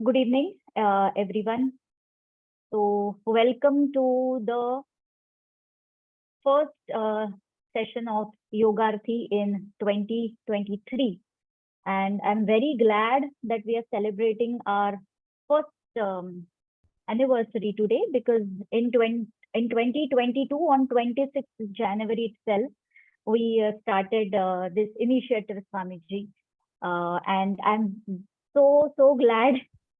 Good evening, everyone. So, welcome to the first session of Yogaarthi in 2023. And I'm very glad that we are celebrating our first anniversary today because in 2022, on 26th January itself, we started this initiative, Swamiji. And I'm so glad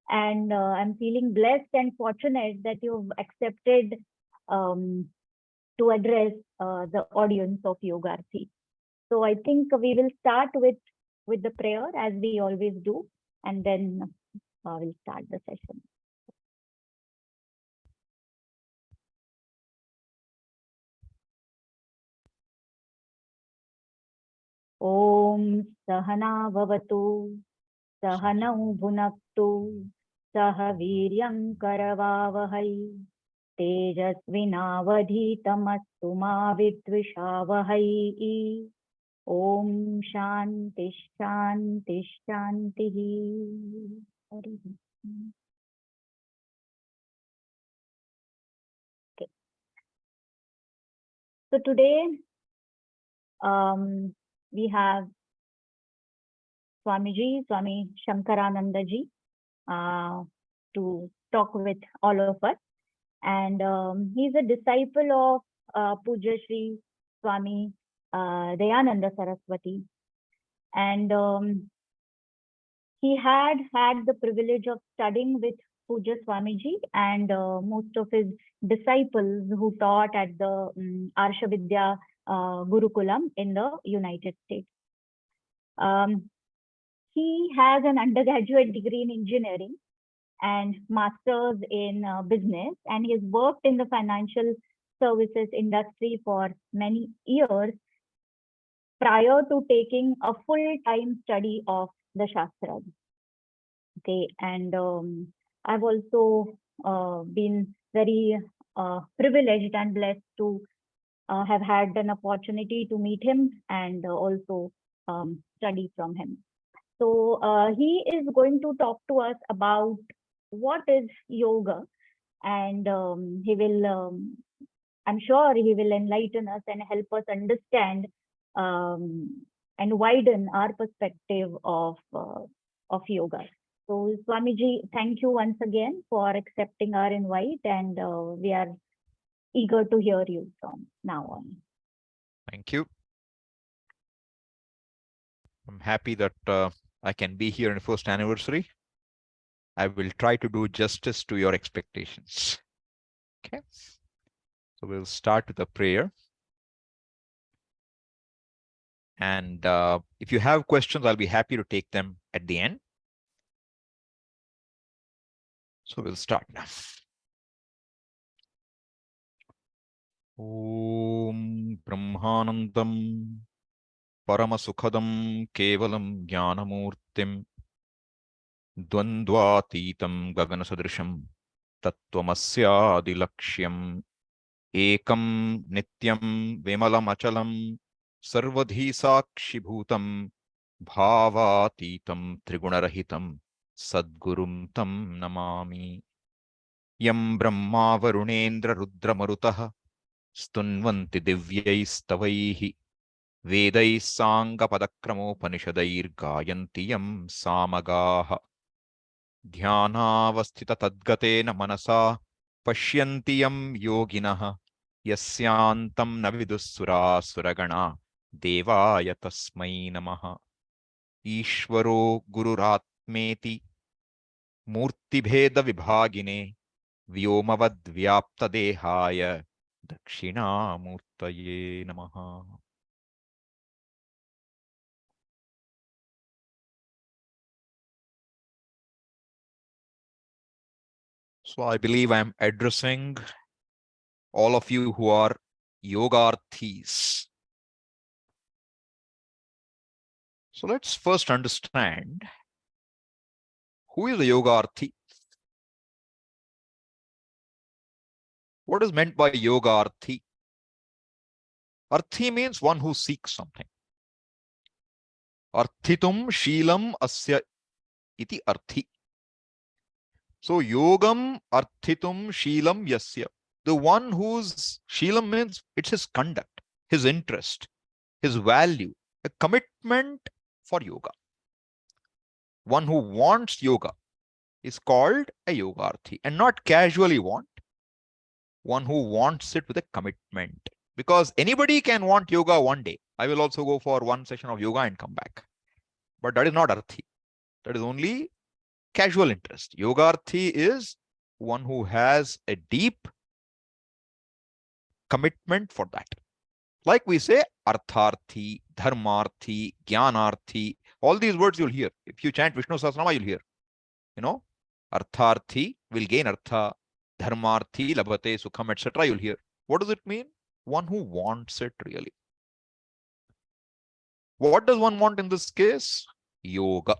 and I'm feeling blessed and fortunate that you've accepted um, to address the audience of Yogarthi. So I think we will start with the prayer as we always do, and then we'll start the session. Om Sahana Vavatu Sahanau Bhunaktu Sah Viryam Karavavahai तेजस्विनावधीतमस्तु मा विद्विषावहै ॐ शान्ति शान्ति शान्तिः Okay. So today we have Swami Shankarananda ji to talk with all of us. And he's a disciple of Puja Shri Swami Dayananda Saraswati. And he had the privilege of studying with Puja Swamiji and most of his disciples who taught at the Arshavidya Gurukulam in the United States. He has an undergraduate degree in engineering and master's in business, and he has worked in the financial services industry for many years prior to taking a full-time study of the Shastras. Okay, and I've also been very privileged and blessed to have had an opportunity to meet him and also study from him. So he is going to talk to us about what is yoga, and he will, I'm sure he will enlighten us and help us understand and widen our perspective of yoga. So Swamiji, thank you once again for accepting our invite, and we are eager to hear you from now on. Thank you. I'm happy that I can be here in the first anniversary. I will try to do justice to your expectations. Okay. So we'll start with a prayer. And if you have questions, I'll be happy to take them at the end. So we'll start now. Om Brahmanandam Paramasukhadam Kevalam Jnanamurtim Dvandvatitam Gaganasadrisham Tattvamasyaadilaksham Ekam Nityam Vimalamachalam Sarvadhi Sakshibhutam Bhavatitam Trigunarahitam Sadgurum Tam Namami Yam Brahma Varunendra Rudra Marutaha Stunvanti Divyaistavaihi Vedai Sanga Padakramopanishadair Gayanti Yam Samagaha Dhyanavasthita Tadgatena Manasa Pashyanti Yam Yoginaha Yasyantam Navidussura Suragana Devaya Tasmai Namaha Ishvaro Gururatmeti Murtibheda Vibhagine Vyomavad Vyapta Dehaya Dakshinamurtaye Namaha. So I believe I'm addressing all of you who are yogarthis. So let's first understand who is a yogarthi. What is meant by yogarthi? Arthi means one who seeks something. Arthitum Sheelam Asya iti Arthi. So yogam arthitum shilam yasya. The one whose shilam means it's his conduct, his interest, his value, a commitment for yoga. One who wants yoga is called a yogarthi, and not casually want, one who wants it with a commitment. Because anybody can want yoga one day. I will also go for one session of yoga and come back. But that is not arthi. That is only casual interest. Yogarthi is one who has a deep commitment for that. Like we say, artharthi, dharmarthi, jnanarthi, all these words you'll hear. If you chant Vishnu Sahasranama, you'll hear. You know, artharthi will gain artha, dharmarthi, labhate, sukham, etc. You'll hear. What does it mean? One who wants it really. What does one want in this case? Yoga.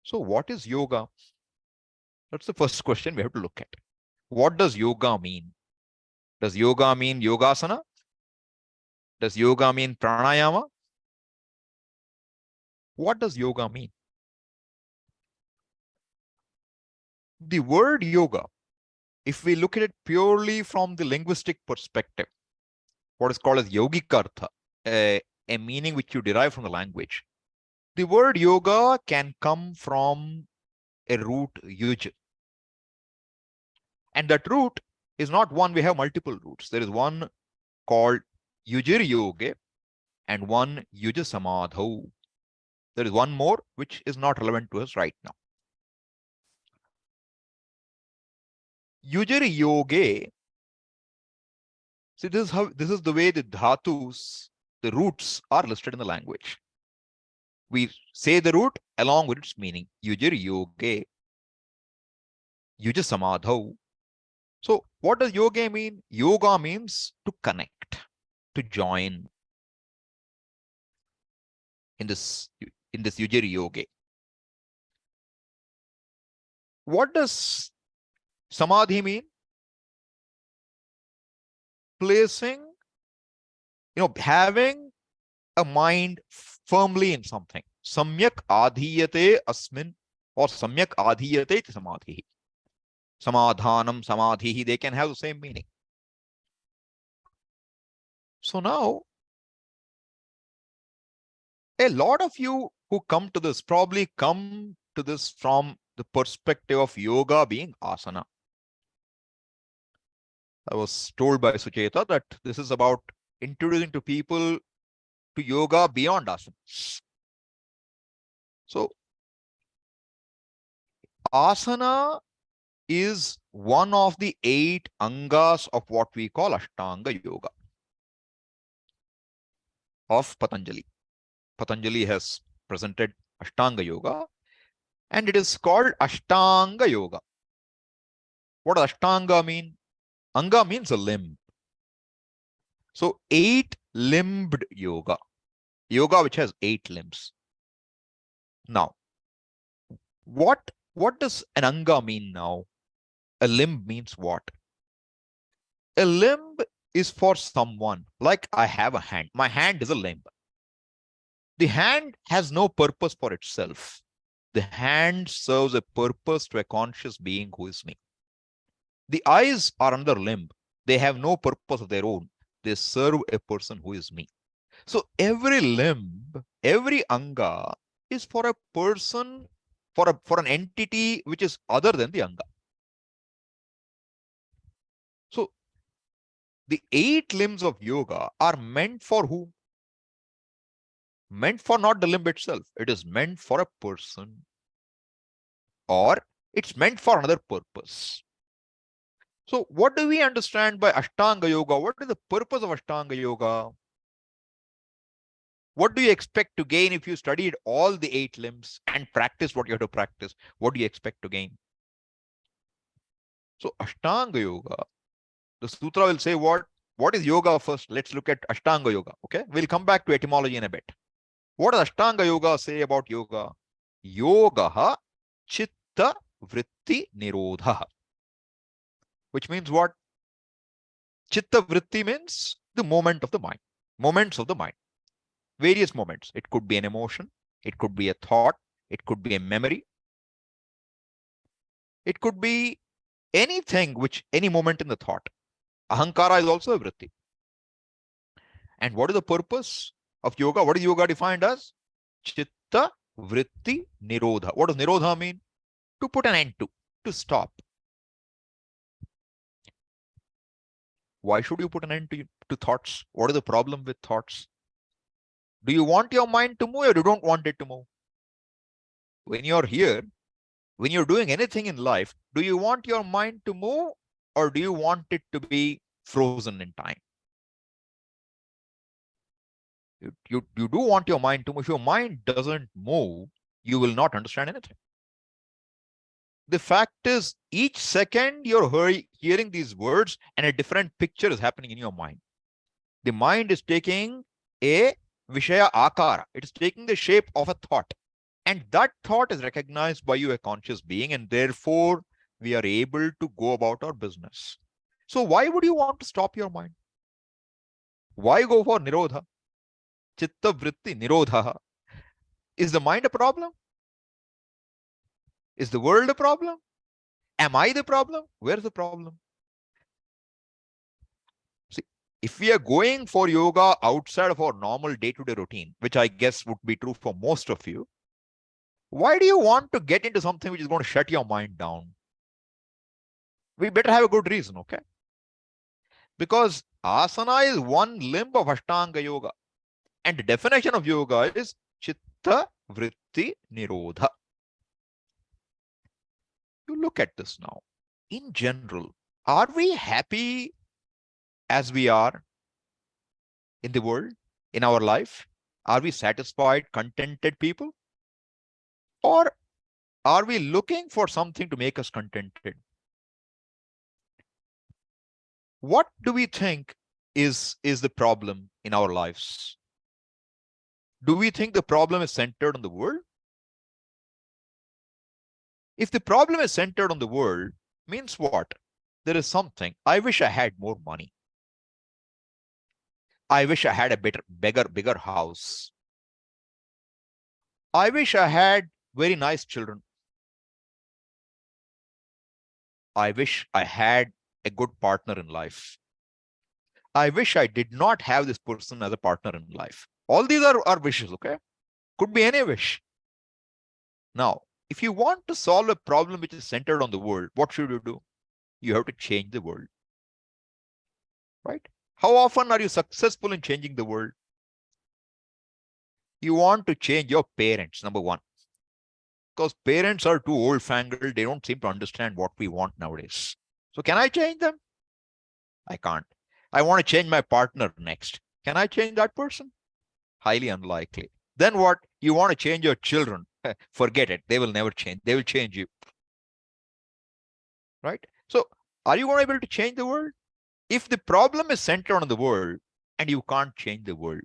So what is yoga? That's the first question we have to look at. What does yoga mean? Does yoga mean yogasana? Does yoga mean pranayama? What does yoga mean? The word yoga, if we look at it purely from the linguistic perspective, what is called as yogikartha, a meaning which you derive from the language. The word yoga can come from a root yuj. And that root is not one, we have multiple roots. There is one called yujir yoge and one yuja samadho. There is one more which is not relevant to us right now. Yujir yoge, see, this is the way the dhatus, the roots are listed in the language. We say the root along with its meaning. Yujir yoge, yuja samadho. So what does yoga mean? Yoga means to connect, to join in this yujir yoga. What does samadhi mean? Placing, having a mind firmly in something. Samyak adhiyate asmin or samyak adhiyate samadhi. Samadhanam, samadhi, they can have the same meaning. So now, a lot of you who come to this probably come to this from the perspective of yoga being asana. I was told by Sucheta that this is about introducing to people to yoga beyond asana. So, asana is one of the 8 angas of what we call ashtanga yoga of Patanjali. Patanjali has presented ashtanga yoga and it is called ashtanga yoga. What does ashtanga mean? Anga means a limb. So 8-limbed yoga. Yoga which has 8 limbs. Now, what does an anga mean now? A limb means what? A limb is for someone. Like I have a hand. My hand is a limb. The hand has no purpose for itself. The hand serves a purpose to a conscious being who is me. The eyes are another limb. They have no purpose of their own. They serve a person who is me. So every limb, every anga is for a person, for an entity which is other than the anga. So the 8 limbs of yoga are meant for whom? Meant for not the limb itself. It is meant for a person, or it's meant for another purpose. So what do we understand by ashtanga yoga? What is the purpose of ashtanga yoga? What do you expect to gain if you studied all the 8 limbs and practice what you have to practice? What do you expect to gain? So ashtanga yoga, the sutra will say what is yoga first. Let's look at ashtanga yoga. Okay, we'll come back to etymology in a bit. What does ashtanga yoga say about yoga? Yogaha chitta vritti nirodha. Which means what? Chitta vritti means the moment of the mind. Moments of the mind. Various moments. It could be an emotion. It could be a thought. It could be a memory. It could be anything, any moment in the thought. Ahankara is also a vritti. And what is the purpose of yoga? What is yoga defined as? Chitta, vritti, nirodha. What does nirodha mean? To put an end to stop. Why should you put an end to thoughts? What is the problem with thoughts? Do you want your mind to move or you don't want it to move? When you're here, when you're doing anything in life, do you want your mind to move or do you want it to be frozen in time? You do want your mind to move. If your mind doesn't move, you will not understand anything. The fact is, each second you're hearing these words and a different picture is happening in your mind. The mind is taking a vishaya akara. It is taking the shape of a thought. And that thought is recognized by you, a conscious being, and therefore we are able to go about our business. So why would you want to stop your mind? Why go for nirodha? Chitta vritti nirodha. Is the mind a problem? Is the world a problem? Am I the problem? Where's the problem? See, if we are going for yoga outside of our normal day-to-day routine, which I guess would be true for most of you, why do you want to get into something which is going to shut your mind down? We better have a good reason, okay? Because asana is one limb of ashtanga yoga. And the definition of yoga is chitta vritti nirodha. You look at this now. In general, are we happy as we are in the world, in our life? Are we satisfied, contented people? Or are we looking for something to make us contented? What do we think is the problem in our lives? Do we think the problem is centered on the world? If the problem is centered on the world, means what? There is something. I wish I had more money. I wish I had a bigger house. I wish I had very nice children. I wish I had a good partner in life. I wish I did not have this person as a partner in life. All these are wishes, okay? Could be any wish. Now, if you want to solve a problem which is centered on the world, what should you do? You have to change the world, right? How often are you successful in changing the world? You want to change your parents, number one. Because parents are too old-fangled. They don't seem to understand what we want nowadays. So can I change them? I can't. I want to change my partner next. Can I change that person? Highly unlikely. Then what? You want to change your children. Forget it. They will never change. They will change you. Right? So are you going to be able to change the world? If the problem is centered on the world and you can't change the world,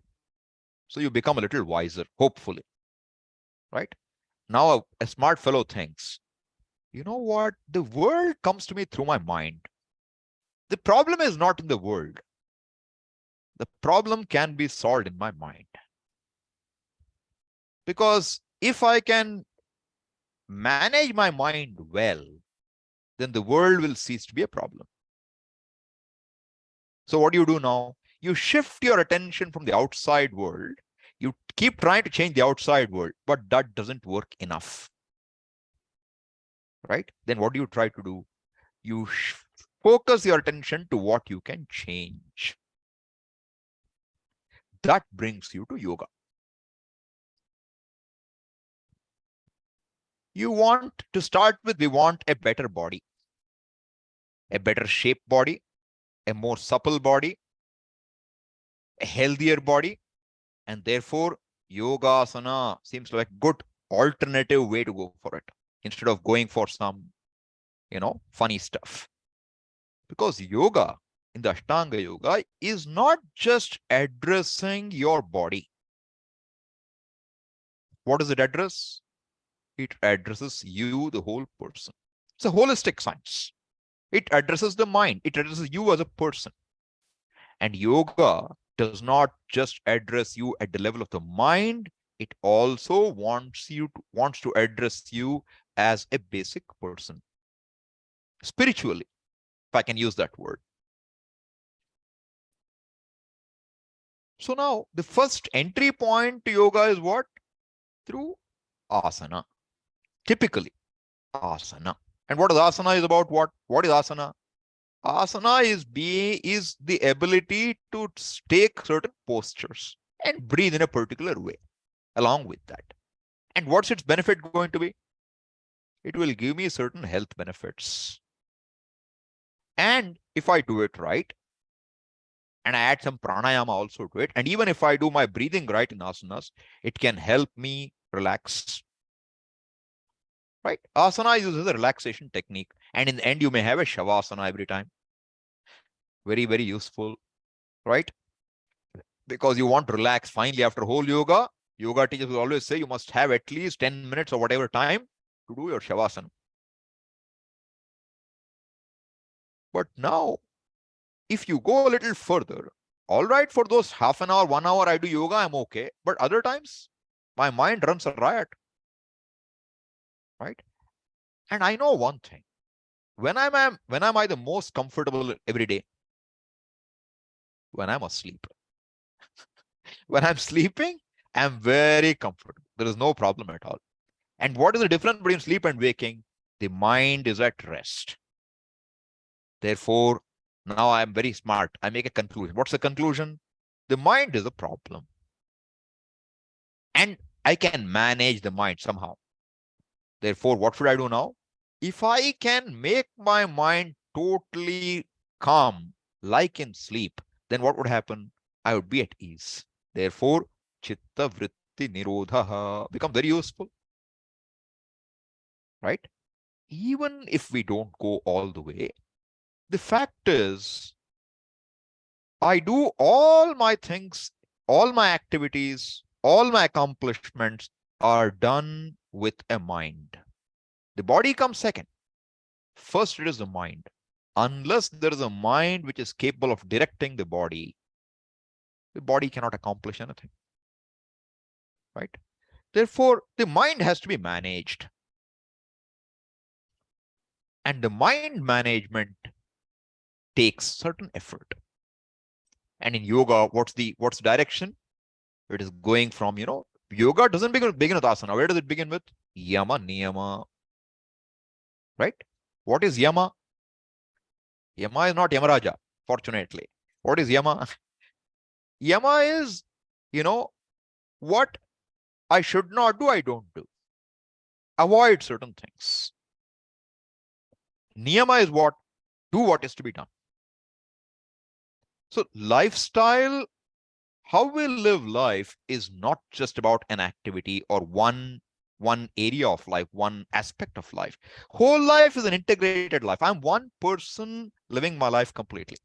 so you become a little wiser, hopefully. Right? Now a smart fellow thinks, you know what? The world comes to me through my mind. The problem is not in the world. The problem can be solved in my mind. Because if I can manage my mind well, then the world will cease to be a problem. So what do you do now? You shift your attention from the outside world. You keep trying to change the outside world, but that doesn't work enough. Right? Then what do you try to do? You focus your attention to what you can change. That brings you to yoga. You want to start with, we want a better body, a better shaped body, a more supple body, a healthier body, and therefore yogasana seems like a good alternative way to go for it instead of going for some, funny stuff. Because yoga in the Ashtanga yoga is not just addressing your body. What does it address? It addresses you, the whole person. It's a holistic science. It addresses the mind. It addresses you as a person. And yoga does not just address you at the level of the mind. It also wants to address you as a basic person. spiritually, if I can use that word. So now the first entry point to yoga is what? Through asana. Typically, asana. And what is asana is about what? What is asana? Asana is the ability to take certain postures and breathe in a particular way along with that. And what's its benefit going to be? It will give me certain health benefits. And if I do it right, and I add some pranayama also to it, and even if I do my breathing right in asanas, it can help me relax. Right? Asana uses a relaxation technique. And in the end, you may have a shavasana every time. Very, very useful. Right? Because you want to relax. Finally, after whole yoga teachers will always say you must have at least 10 minutes or whatever time to do your shavasana. But now, if you go a little further, all right, for those half an hour, 1 hour, I do yoga, I'm okay. But other times, my mind runs a riot. Right? And I know one thing. When am I the most comfortable every day? When I'm asleep. When I'm sleeping, I'm very comfortable. There is no problem at all. And what is the difference between sleep and waking? The mind is at rest. Therefore, now I'm very smart. I make a conclusion. What's the conclusion? The mind is a problem. And I can manage the mind somehow. Therefore, what should I do now? If I can make my mind totally calm, like in sleep, then what would happen? I would be at ease. Therefore, Chitta, vritti, nirodha become very useful. Right? Even if we don't go all the way, the fact is, I do all my things, all my activities, all my accomplishments are done with a mind. The body comes second. First, it is the mind. Unless there is a mind which is capable of directing the body cannot accomplish anything. Right? Therefore, the mind has to be managed. And the mind management takes certain effort. And in yoga, what's the direction? It is going from, yoga doesn't begin with asana. Where does it begin with? Yama, Niyama. Right? What is Yama? Yama is not Yamaraja, fortunately. What is Yama? Yama is, what I should not do, I don't do. Avoid certain things. Niyama is what? Do what is to be done. So lifestyle, how we live life is not just about an activity or one area of life, one aspect of life. Whole life is an integrated life. I'm one person living my life completely.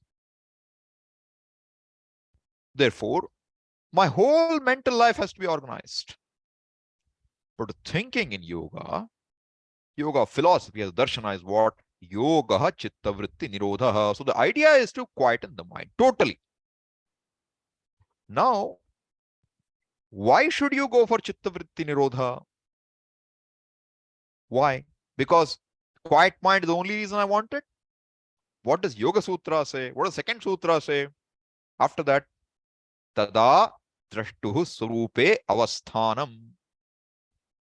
Therefore, my whole mental life has to be organized. But thinking in yoga philosophy as darshana is what? Yoga, chitta, vritti, nirodha. So the idea is to quieten the mind totally. Now, why should you go for chitta, vritti, nirodha? Why? Because quiet mind is the only reason I want it. What does Yoga Sutra say? What does second sutra say? After that, tada drashtuhu swarupe avasthanam.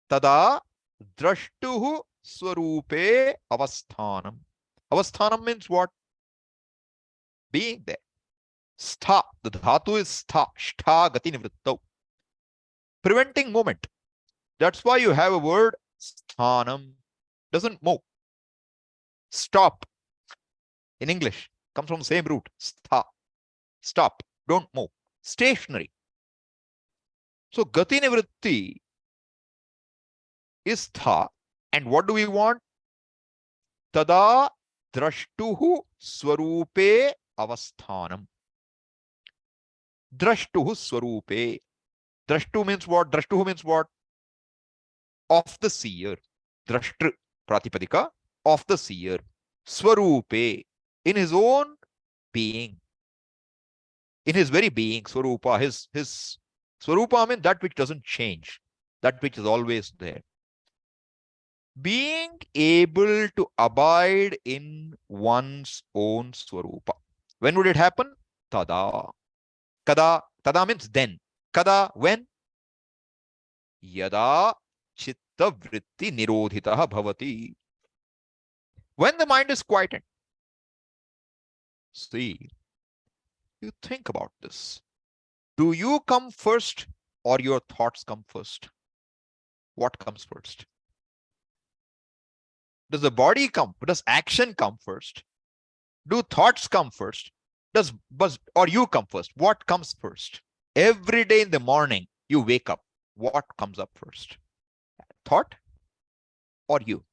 Tada drashtuhu swarupe avasthanam. Avasthanam means what? Being there. Stha. The dhatu is stha. Shtha gati nivrittau. Preventing movement. That's why you have a word sthanam. Doesn't move. Stop. In English, comes from the same root. Stha. Stop. Don't move. Stationary. So gati nivritti is tha. And what do we want? Tada drashtuhu swarupe avasthanam. Drashtuhu swarupe. Drashtu means what? Drashtuhu means what? Of the seer. Drashtru pratipadika, of the seer. Swarupe, in his own being. In his very being, swarupa, his swarupa means that which doesn't change, that which is always there. being able to abide in one's own swarupa. When would it happen? Tada. Kada. Tada means then. Kada, when? Yada chitta vritti nirodhitaha bhavati. When the mind is quietened. See, you think about this. Do you come first or your thoughts come first? What comes first? Does the body come? Does action come first? Do thoughts come first? Or you come first? What comes first? Every day in the morning, you wake up. What comes up first? Thought or you?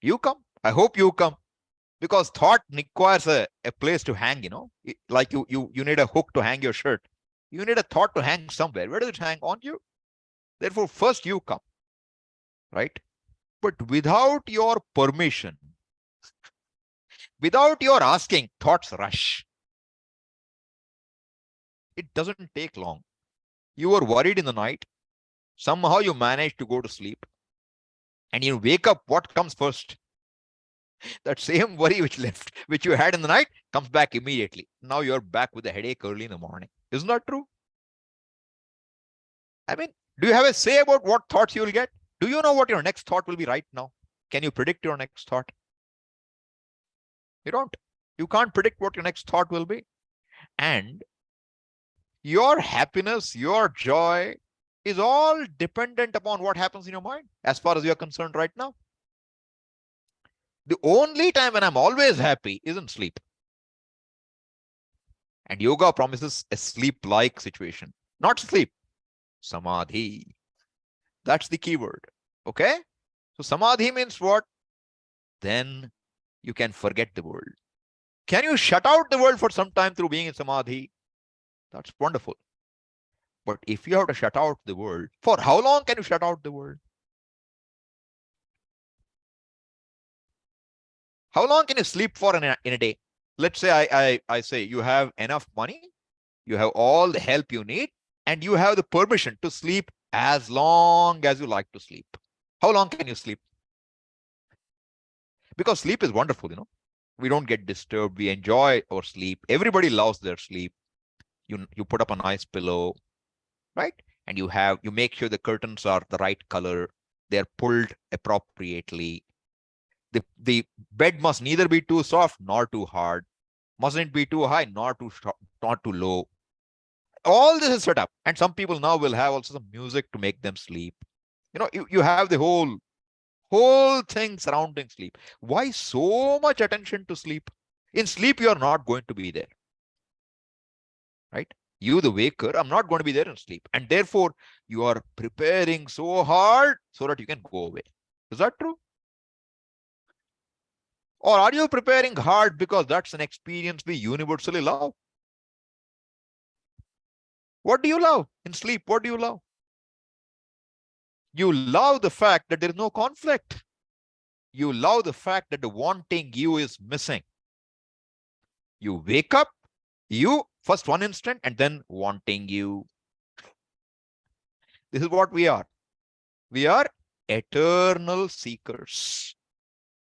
You come. I hope you come. Because thought requires a place to hang, like you need a hook to hang your shirt. You need a thought to hang somewhere. Where does it hang? On you. Therefore, first you come, right? But without your permission, without your asking, thoughts rush. It doesn't take long. You were worried in the night. Somehow you manage to go to sleep. And you wake up, what comes first? That same worry which you had in the night, comes back immediately. Now you're back with a headache early in the morning. Isn't that true? I mean, do you have a say about what thoughts you will get? Do you know what your next thought will be right now? Can you predict your next thought? You don't. You can't predict what your next thought will be. And your happiness, your joy is all dependent upon what happens in your mind, as far as you are concerned right now. The only time when I'm always happy is in sleep. And yoga promises a sleep-like situation. Not sleep, samadhi. That's the key word. Okay? So samadhi means what? Then you can forget the world. Can you shut out the world for some time through being in samadhi? That's wonderful. But if you have to shut out the world, for how long can you shut out the world? How long can you sleep for in a day? Let's say I say you have enough money, you have all the help you need, and you have the permission to sleep as long as you like to sleep. How long can you sleep? Because sleep is wonderful, We don't get disturbed. We enjoy our sleep. Everybody loves their sleep. You put up a nice pillow, right? And you make sure the curtains are the right color. They're pulled appropriately. The bed must neither be too soft nor too hard. Mustn't be too high nor too low. All this is set up. And some people now will have also some music to make them sleep. You have the whole thing surrounding sleep. Why so much attention to sleep? In sleep, you are not going to be there. Right? You, the waker, I'm not going to be there in sleep. And therefore, you are preparing so hard so that you can go away. Is that true? Or are you preparing hard because that's an experience we universally love? What do you love in sleep? What do you love? You love the fact that there is no conflict. You love the fact that the wanting you is missing. You wake up, you first one instant, and then wanting you. This is what we are. We are eternal seekers,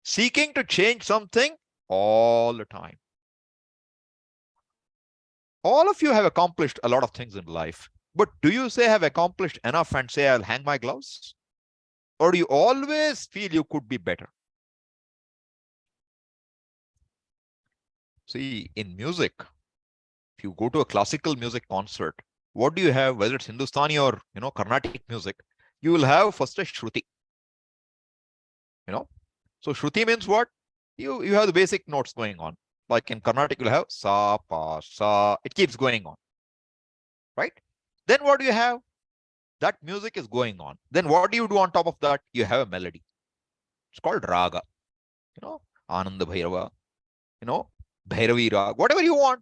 seeking to change something all the time. All of you have accomplished a lot of things in life, but do you say have accomplished enough and say I'll hang my gloves? Or do you always feel you could be better? See, in music, if you go to a classical music concert, what do you have, whether it's Hindustani or Carnatic music, you will have first a Shruti. So Shruti means what? You have the basic notes going on. Like in Carnatic, you'll have sa, pa, sa. It keeps going on. Right? Then what do you have? That music is going on. Then what do you do on top of that? You have a melody. It's called raga. Ananda Bhairava. Bhairavi rag. Whatever you want,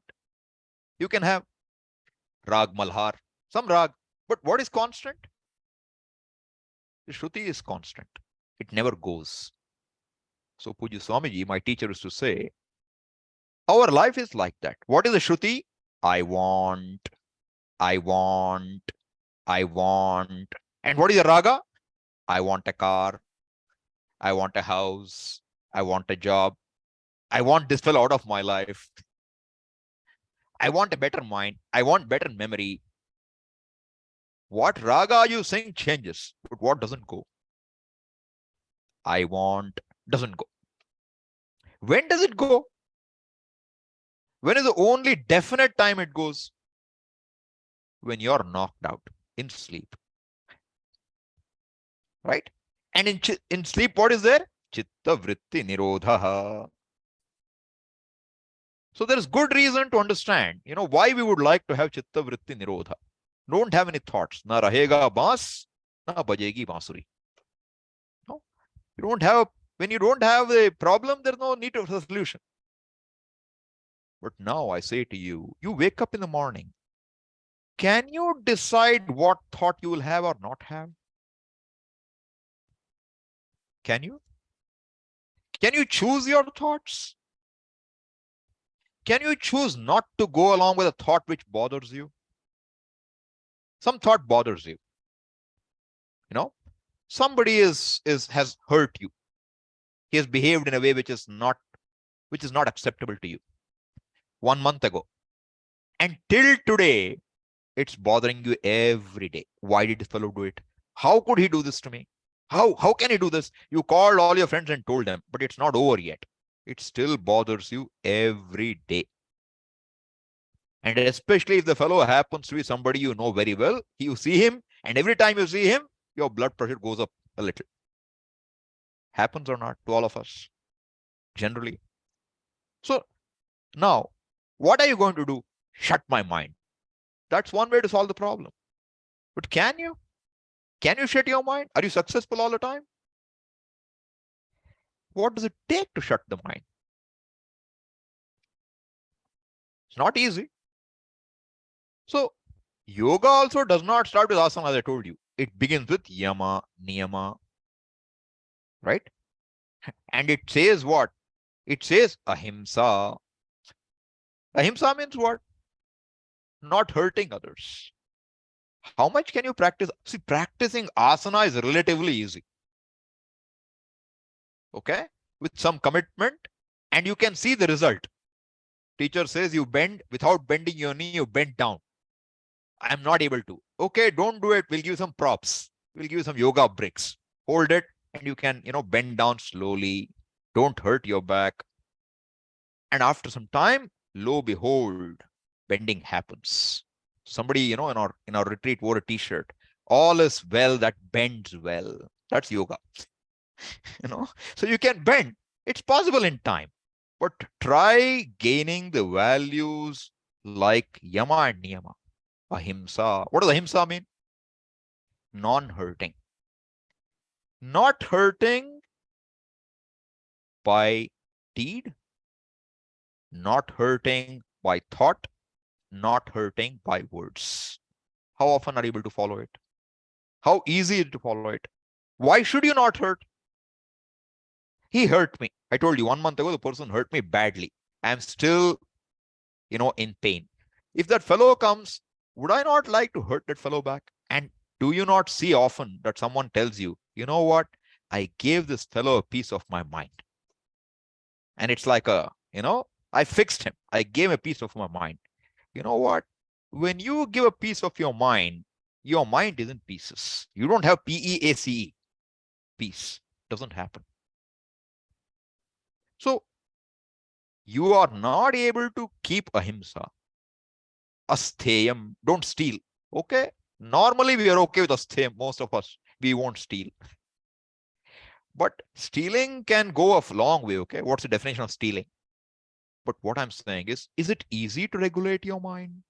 you can have. Rag Malhar. Some rag. But what is constant? The Shruti is constant. It never goes. So Puja Swamiji, my teacher, used to say, our life is like that. What is the Shruti? I want, I want, I want. And what is the Raga? I want a car. I want a house. I want a job. I want this fellow out of my life. I want a better mind. I want better memory. What raga you sing changes, but what doesn't go? I want doesn't go. When does it go? When is the only definite time it goes? When you're knocked out in sleep. Right? And in sleep, what is there? Chitta, vritti, nirodha. So there is good reason to understand, why we would like to have chitta, vritti, nirodha. Don't have any thoughts. Na rahega baas, na bajegi bansuri. No, you don't have. When you don't have a problem, there's no need of a solution. But now I say to you, you wake up in the morning. Can you decide what thought you will have or not have? Can you? Can you choose your thoughts? Can you choose not to go along with a thought which bothers you? Some thought bothers you. Somebody has hurt you. He has behaved in a way which is not acceptable to you 1 month ago. And till today, it's bothering you every day. Why did this fellow do it? How could he do this to me? How can he do this? You called all your friends and told them, but it's not over yet. It still bothers you every day. And especially if the fellow happens to be somebody you know very well, you see him, and every time you see him, your blood pressure goes up a little. Happens or not to all of us, generally. So now, what are you going to do? Shut my mind. That's one way to solve the problem. But can you? Can you shut your mind? Are you successful all the time? What does it take to shut the mind? It's not easy. So yoga also does not start with asana, as I told you. It begins with Yama, Niyama, right? And it says what? It says ahimsa. Ahimsa means what? Not hurting others. How much can you practice? See, practicing asana is relatively easy. Okay? With some commitment, and you can see the result. Teacher says you bend, without bending your knee, you bend down. I'm not able to. Okay, don't do it. We'll give you some props. We'll give you some yoga bricks. Hold it, and you can, bend down slowly. Don't hurt your back. And after some time, lo behold, bending happens. Somebody, in our retreat wore a t-shirt. All is well that bends well. That's yoga. So you can bend. It's possible in time. But try gaining the values like Yama and Niyama. Ahimsa. What does ahimsa mean? Non-hurting. Not hurting by deed, not hurting by thought, not hurting by words. How often are you able to follow it? How easy is it to follow it? Why should you not hurt? He hurt me. I told you 1 month ago, the person hurt me badly. I'm still, in pain. If that fellow comes, would I not like to hurt that fellow back? And do you not see often that someone tells you, you know what? I gave this fellow a piece of my mind. And it's like I fixed him. I gave a piece of my mind. You know what? When you give a piece of your mind is in pieces. You don't have PEACE. Peace. Doesn't happen. So you are not able to keep ahimsa. Astheyam. Don't steal. Okay? Normally we are okay with astheyam. Most of us, we won't steal. But stealing can go a long way, okay? What's the definition of stealing? But what I'm saying is it easy to regulate your mind?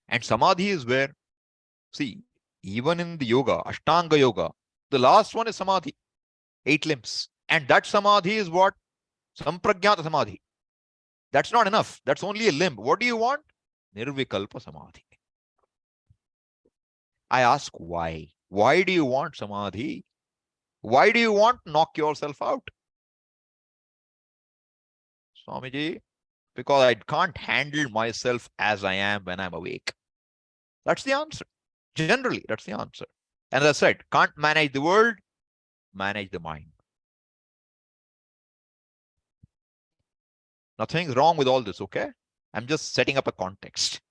And samadhi is where, see, even in the yoga, ashtanga yoga, the last one is samadhi, 8 limbs. And that samadhi is what? Sampragyata samadhi. That's not enough. That's only a limb. What do you want? Nirvikalpa samadhi. I ask why? Why do you want samadhi? Why do you want to knock yourself out? Swamiji, because I can't handle myself as I am when I'm awake. That's the answer. Generally, that's the answer. And as I said, can't manage the world, manage the mind. Nothing's wrong with all this, okay? I'm just setting up a context.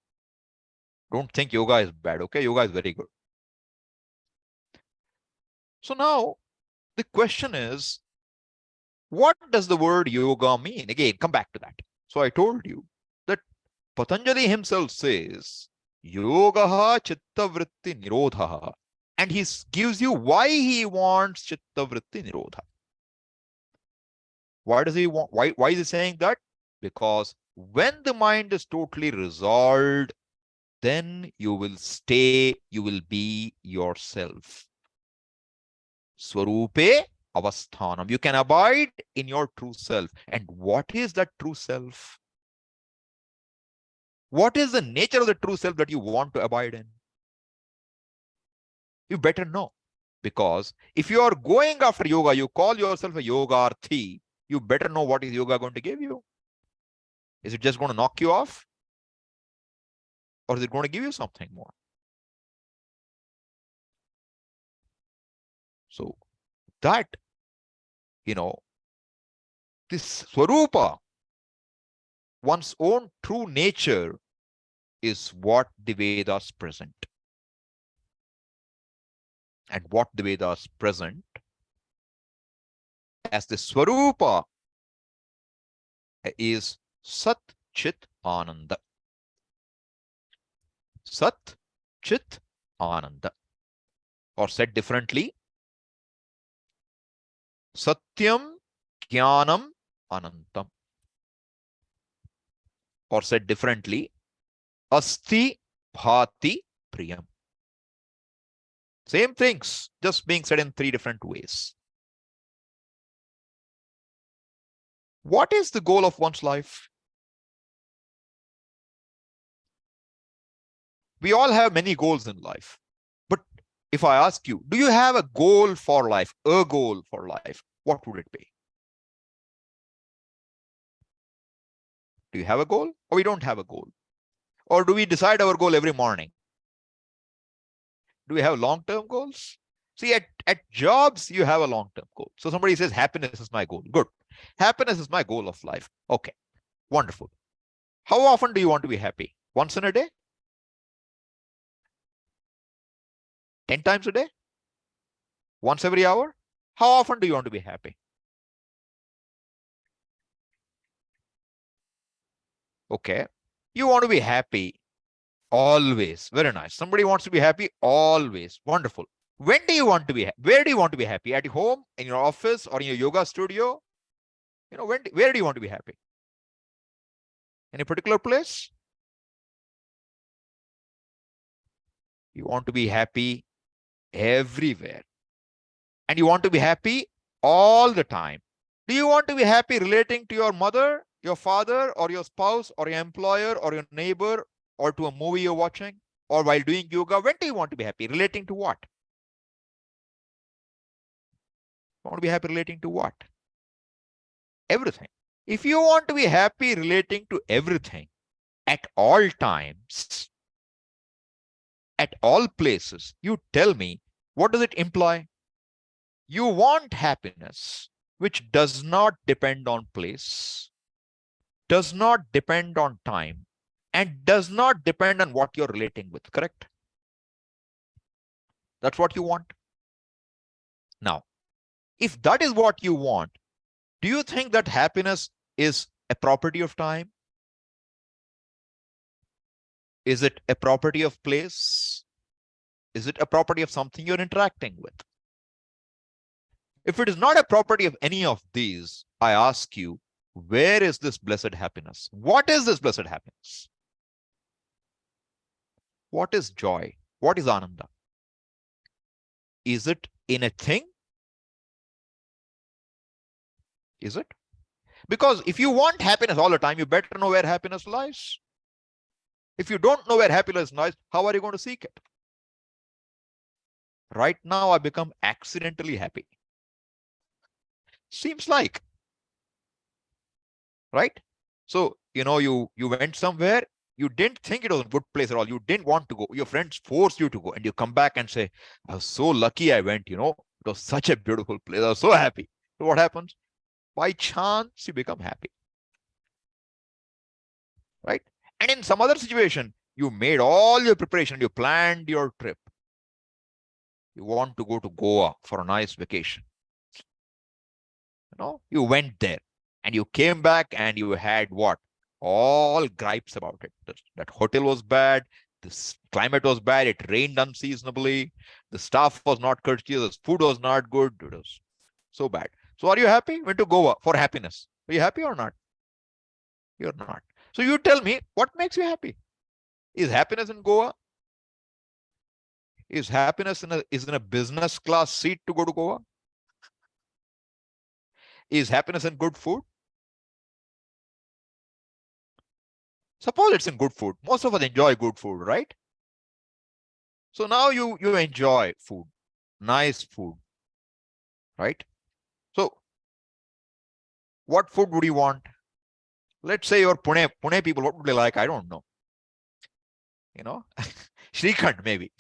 Don't think yoga is bad, okay? Yoga is very good. So now the question is, what does the word yoga mean? Again, come back to that. So I told you that Patanjali himself says, yogaha chitta vritti nirodha. And he gives you why he wants chitta vritti nirodha. Why does he want, why is he saying that? Because when the mind is totally resolved, then you will stay, you will be yourself. Swarupe avasthanam. You can abide in your true self. And what is that true self? What is the nature of the true self that you want to abide in? You better know. Because if you are going after yoga, you call yourself a yogarthi, you better know what is yoga going to give you. Is it just going to knock you off? Or is it going to give you something more? So that, this Swarupa, one's own true nature, is what the Vedas present. And what the Vedas present as the Swarupa is Sat Chit Ananda. Sat Chit Ananda. Or said differently, Satyam Jnanam Anantam. Or said differently, Asti Bhati Priyam. Same things, just being said in three different ways. What is the goal of one's life? We all have many goals in life. But if I ask you, do you have a goal for life, a goal for life? What would it be? Do you have a goal or we don't have a goal? Or do we decide our goal every morning? Do we have long-term goals? See, at jobs, you have a long-term goal. So somebody says, happiness is my goal. Good. Happiness is my goal of life. Okay, wonderful. How often do you want to be happy? Once in a day? 10 times a day? Once every hour? How often do you want to be happy? Okay. You want to be happy always. Very nice. Somebody wants to be happy always. Wonderful. When do you want to be happy? Where do you want to be happy? At home, in your office, or in your yoga studio? Where do you want to be happy? In a particular place? You want to be happy everywhere. And you want to be happy all the time. Do you want to be happy relating to your mother, your father, or your spouse, or your employer, or your neighbor, or to a movie you're watching, or while doing yoga? When do you want to be happy? Relating to what? You want to be happy relating to what? Everything. If you want to be happy relating to everything at all times, at all places, you tell me, what does it imply? You want happiness which does not depend on place, does not depend on time, and does not depend on what you're relating with, correct? That's what you want. Now, if that is what you want, do you think that happiness is a property of time? Is it a property of place? Is it a property of something you're interacting with? If it is not a property of any of these, I ask you, where is this blessed happiness? What is this blessed happiness? What is joy? What is Ananda? Is it in a thing? Is it? Because if you want happiness all the time, you better know where happiness lies. If you don't know where happiness lies, how are you going to seek it? Right now, I become accidentally happy. Seems like, right? So, you went somewhere, You didn't think it was a good place at all. You didn't want to go. Your friends forced you to go, and you come back and say, I was so lucky I went, It was such a beautiful place. I was so happy. So what happens? By chance, you become happy. Right? And in some other situation, you made all your preparation, you planned your trip. You want to go to Goa for a nice vacation. You went there and you came back and you had what? All gripes about it. That hotel was bad. The climate was bad. It rained unseasonably. The staff was not courteous. The food was not good. It was so bad. So are you happy? Went to Goa for happiness. Are you happy or not? You're not. So you tell me, what makes you happy? Is happiness in Goa? Is happiness in a business class seat to go to Goa? Is happiness in good food? Suppose it's in good food. Most of us enjoy good food, right? So now you enjoy food, nice food, right? So what food would you want? Let's say you're Pune people, what would they like? I don't know. Shrikhand maybe.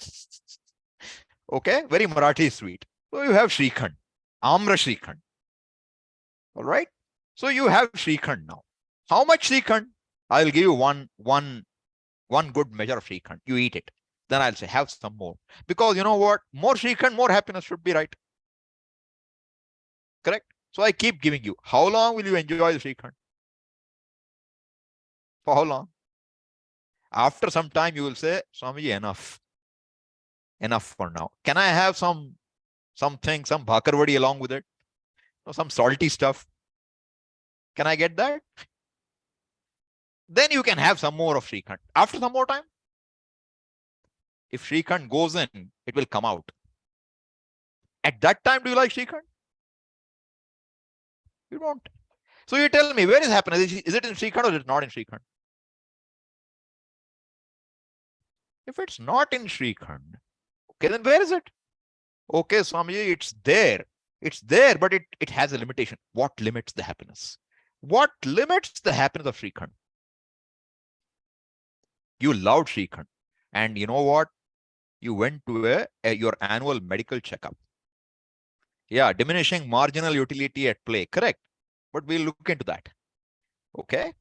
Okay, very Marathi sweet. So you have Shrikhand, Amra Shrikhand. All right. So you have Shrikhand now. How much Shrikhand? I'll give you one good measure of Shrikhand. You eat it. Then I'll say, have some more. Because you know what? More Shrikhand, more happiness should be, right? Correct? So I keep giving you. How long will you enjoy the Shrikhand? For how long? After some time, you will say, Swami, enough. Enough for now. Can I have something, some bhakarwadi along with it? Or some salty stuff? Can I get that? Then you can have some more of Shrikhand. After some more time, if Shrikhand goes in, it will come out. At that time, do you like Shrikhand? You don't. So you tell me, where is happiness? Is it in Shrikhand or is it not in Shrikhand? If it's not in Shrikhand, okay, then where is it? Okay, Swami, it's there. It's there, but it has a limitation. What limits the happiness? What limits the happiness of Shrikhand? You loved Shrikhand. And you know what? You went to your annual medical checkup. Yeah, diminishing marginal utility at play. Correct. But we'll look into that. Okay.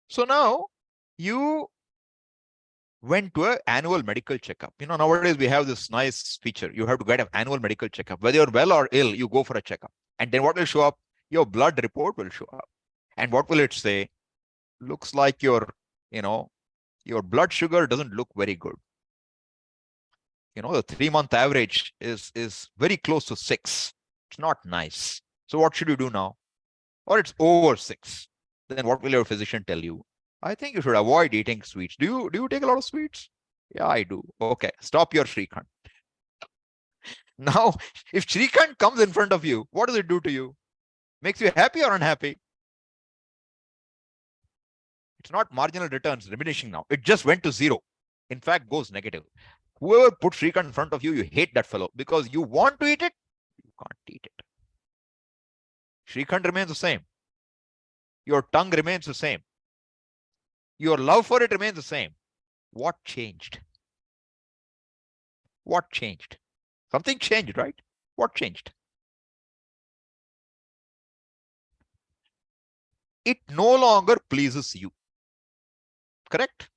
So now you went to an annual medical checkup. Nowadays we have this nice feature. You have to get an annual medical checkup. Whether you're well or ill, you go for a checkup. And then what will show up? Your blood report will show up. And what will it say? Looks like your blood sugar doesn't look very good. The 3-month average is very close to 6. It's not nice. So what should you do now? Or it's over 6. Then what will your physician tell you? I think you should avoid eating sweets. Do you take a lot of sweets? Yeah, I do. Okay, stop your Shrikhand. Now, if Shrikhand comes in front of you, what does it do to you? Makes you happy or unhappy? It's not marginal returns diminishing now. It just went to 0. In fact, goes negative. Whoever put Shrikhand in front of you, you hate that fellow because you want to eat it, you can't eat it. Shrikhand remains the same. Your tongue remains the same. Your love for it remains the same. What changed? What changed? Something changed, right? What changed? It no longer pleases you. Correct?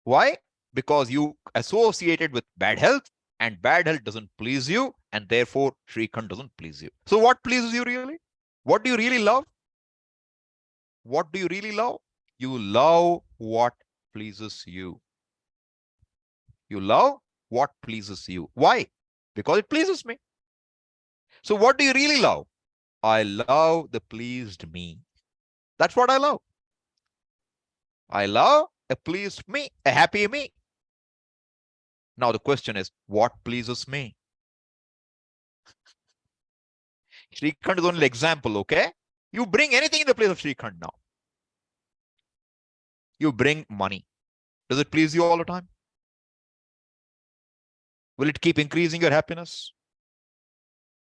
Why? Because you associated with bad health, and bad health doesn't please you, and therefore Shrikhand doesn't please you. So what pleases you really? What do you really love? What do you really love? You love what pleases you. You love what pleases you. Why? Because it pleases me. So what do you really love? I love the pleased me. That's what I love. I love a pleased me, a happy me. Now the question is, what pleases me? Shrikhand is only an example, okay? You bring anything in the place of Shrikhand now. You bring money. Does it please you all the time? Will it keep increasing your happiness?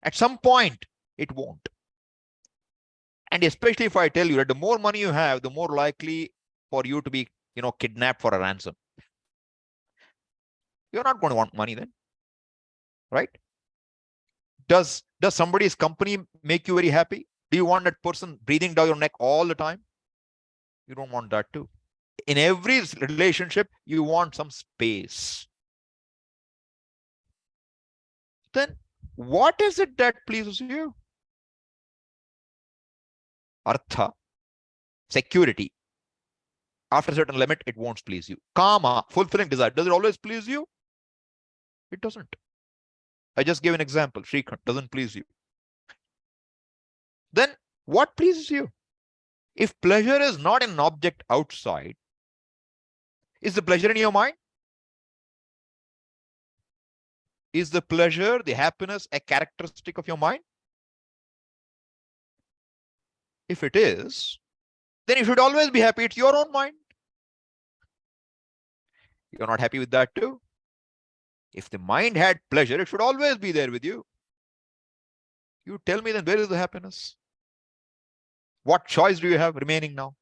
At some point, it won't. And especially if I tell you that the more money you have, the more likely for you to be, kidnapped for a ransom. You're not going to want money then, right? Does somebody's company make you very happy? Do you want that person breathing down your neck all the time? You don't want that too. In every relationship, you want some space. Then what is it that pleases you? Artha, security. After a certain limit, it won't please you. Kama, fulfilling desire. Does it always please you? It doesn't. I just gave an example. Srikhand doesn't please you. Then what pleases you? If pleasure is not an object outside, is the pleasure in your mind? Is the pleasure, the happiness, a characteristic of your mind? If it is, then you should always be happy. It's your own mind. You're not happy with that too? If the mind had pleasure, it should always be there with you. You tell me then, where is the happiness? What choice do you have remaining now?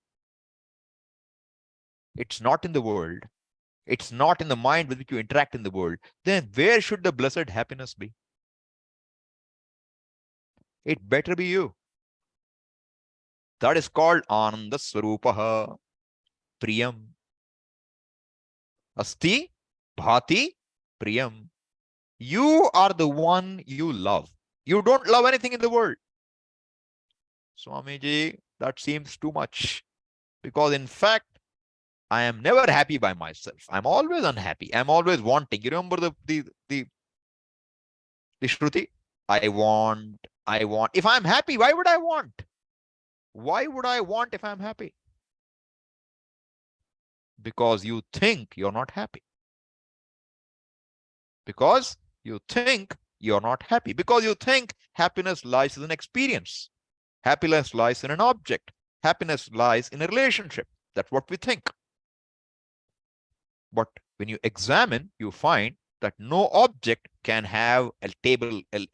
It's not in the world. It's not in the mind with which you interact in the world. Then where should the blessed happiness be? It better be you. That is called Ananda Swarupaha Priyam. Asti Bhati Priyam. You are the one you love. You don't love anything in the world. Swamiji, that seems too much. Because in fact, I am never happy by myself. I'm always unhappy. I'm always wanting. You remember the Shruti? I want. If I'm happy, why would I want? Why would I want if I'm happy? Because you think you're not happy. Because you think you're not happy. Because you think happiness lies in an experience. Happiness lies in an object. Happiness lies in a relationship. That's what we think. But when you examine, you find that no object can have a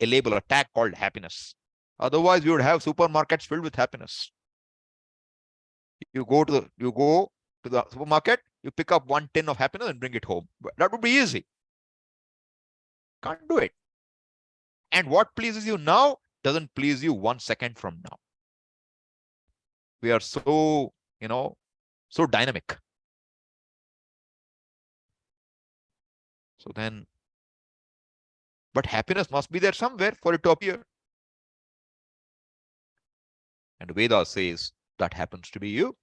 label, a tag called happiness. Otherwise, we would have supermarkets filled with happiness. You go to the supermarket, you pick up 1 tin of happiness and bring it home. That would be easy. Can't do it. And what pleases you now doesn't please you 1 second from now. We are so, so dynamic. So then, but happiness must be there somewhere for it to appear. And Veda says that happens to be you.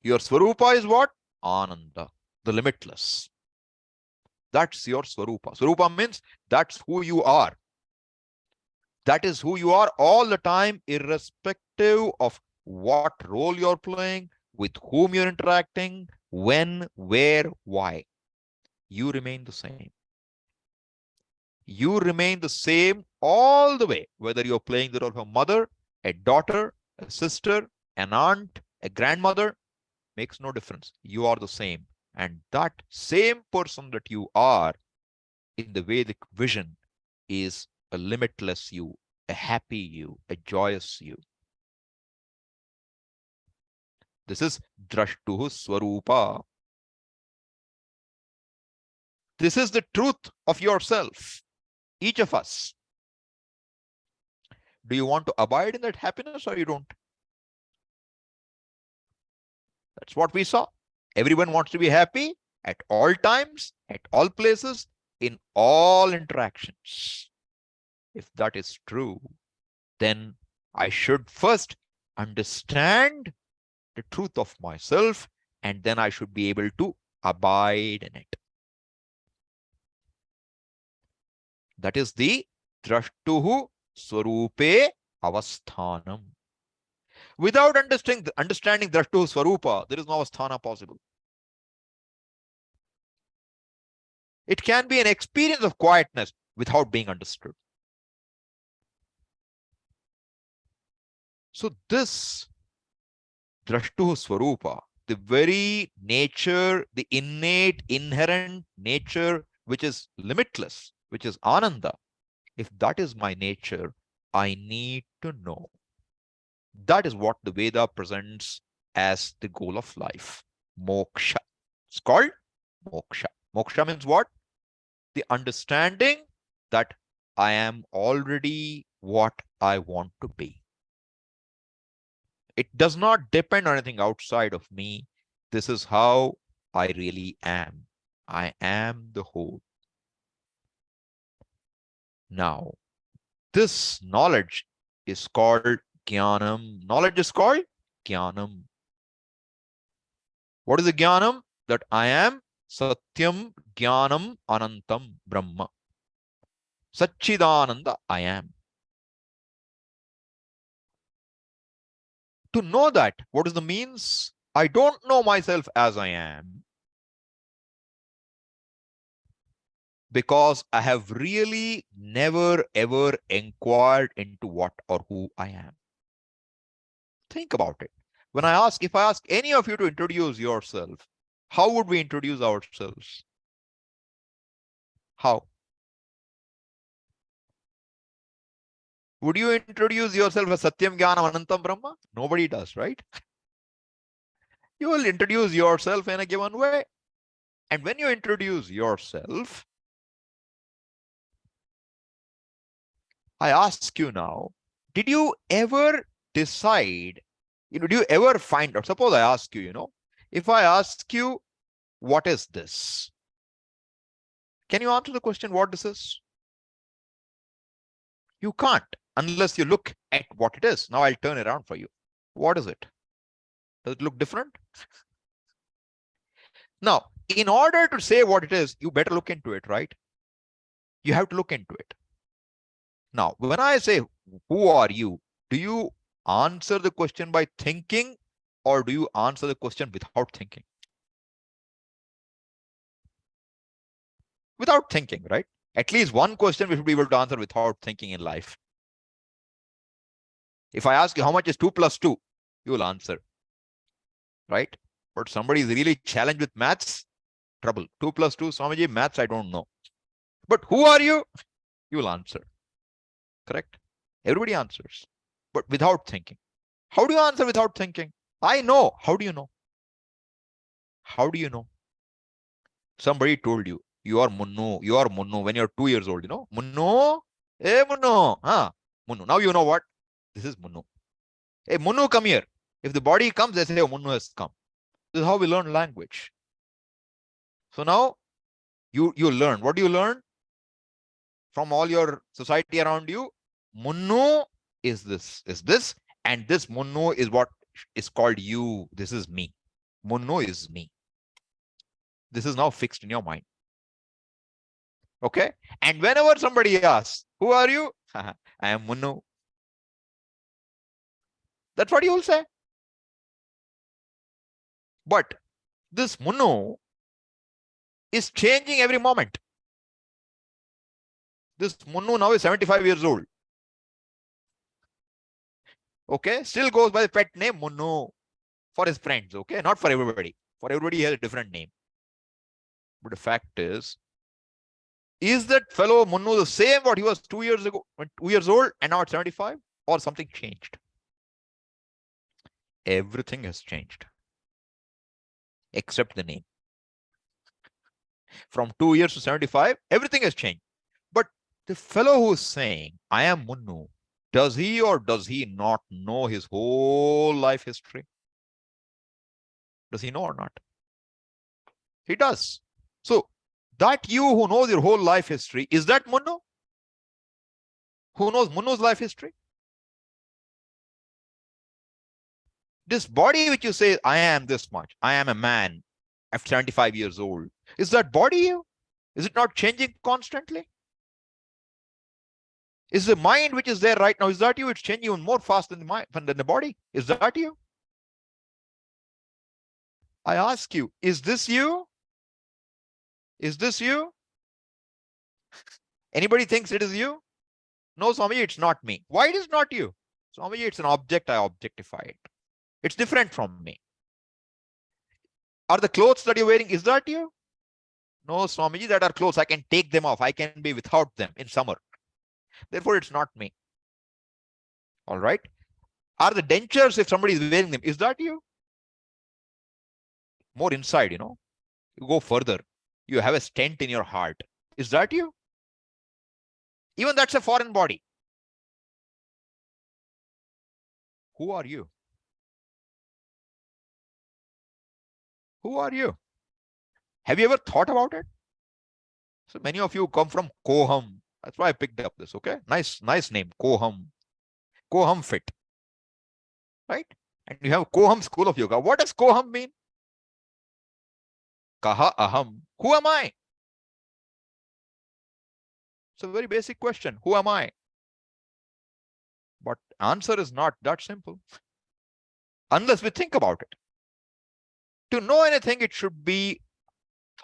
Your Swarupa is what? Ananda, the limitless. That's your Swarupa. Swarupa means that's who you are. That is who you are all the time, irrespective of what role you're playing, with whom you're interacting, when, where, why. You remain the same. You remain the same all the way, whether you're playing the role of a mother, a daughter, a sister, an aunt, a grandmother, makes no difference. You are the same. And that same person that you are in the Vedic vision is a limitless you, a happy you, a joyous you. This is Drashtuhu Swarupa. This is the truth of yourself, each of us. Do you want to abide in that happiness or you don't? That's what we saw. Everyone wants to be happy at all times, at all places, in all interactions. If that is true, then I should first understand the truth of myself, and then I should be able to abide in it. That is the Drashtuhu Swarupe Avasthanam. Without understanding Drashtuhu Swarupa, there is no Avasthana possible. It can be an experience of quietness without being understood. So this Drashtuhu Swarupa, the very nature, the innate, inherent nature, which is limitless, which is Ananda, if that is my nature, I need to know. That is what the Veda presents as the goal of life. moksha. It's called moksha. Moksha means what? The understanding that I am already what I want to be. It does not depend on anything outside of me. This is how I really am. I am the whole. Now, this knowledge is called jnanam. Knowledge is called jnanam. What is the jnanam? That I am satyam jnanam anantam brahma. Satchidananda I am. To know that, what is the means? I don't know myself as I am because I have really never ever inquired into what or who I am. Think about it. If I ask any of you to introduce yourself, how would we introduce ourselves? How? Would you introduce yourself as Satyam Jnanam Anantam Brahma? Nobody does, right? You will introduce yourself in a given way. And when you introduce yourself, I ask you now, did you ever decide, do you ever find out? Suppose I ask you, if I ask you, what is this? Can you answer the question, what this is? You can't unless you look at what it is. Now I'll turn it around for you. What is it? Does it look different? Now, in order to say what it is, you better look into it, right? You have to look into it. Now, when I say, who are you? Do you answer the question by thinking or do you answer the question without thinking? Without thinking, right? At least one question we should be able to answer without thinking in life. If I ask you how much is 2 plus 2, you will answer, right? But somebody is really challenged with maths, trouble. 2 plus 2, Swamiji, maths, I don't know. But who are you? You will answer, correct? Everybody answers, but without thinking. How do you answer without thinking? I know. How do you know? How do you know? Somebody told you, you are Munnu when you're 2 years old, Munnu, hey Munnu, Munnu. Now you know what? This is Munnu. Hey Munnu, come here. If the body comes, they say, oh, Munnu has come. This is how we learn language. So now you learn. What do you learn? From all your society around you, Munnu is this, and this Munnu is what is called you. This is me. Munnu is me. This is now fixed in your mind. Okay? And whenever somebody asks, who are you? I am Munnu. That's what you will say. But this Munnu is changing every moment. This Munnu now is 75 years old. Okay? Still goes by the pet name Munnu for his friends. Okay? Not for everybody. For everybody, he has a different name. But the fact is that fellow Munnu the same what he was 2 years ago, 2 years old, and now at 75? Or something changed? Everything has changed. Except the name. From 2 years to 75, everything has changed. But the fellow who's saying, I am Munnu, does he or does he not know his whole life history? Does he know or not? He does. So, that you who knows your whole life history, is that Munnu? Who knows Munnu's life history? This body which you say, I am this much, I am a man at 75 years old, is that body you? Is it not changing constantly? Is the mind which is there right now, is that you? It's changing even more fast than the mind, than the body. Is that you? I ask you, is this you? Is this you? Anybody thinks it is you? No, Swami, it's not me. Why it is not you? Swami, it's an object, I objectify it. It's different from me. Are the clothes that you're wearing, is that you? No, Swamiji, that are clothes. I can take them off. I can be without them in summer. Therefore, it's not me. All right. Are the dentures, if somebody is wearing them, is that you? more inside, you go further. You have a stent in your heart. Is that you? Even that's a foreign body. Who are you? Who are you? Have you ever thought about it? So many of you come from Koham. That's why I picked up this, okay? Nice name, Koham. Koham fit, right? And you have Koham School of Yoga. What does Koham mean? Kaha aham. Who am I? It's a very basic question. Who am I? But answer is not that simple. Unless we think about it. To know anything, it should be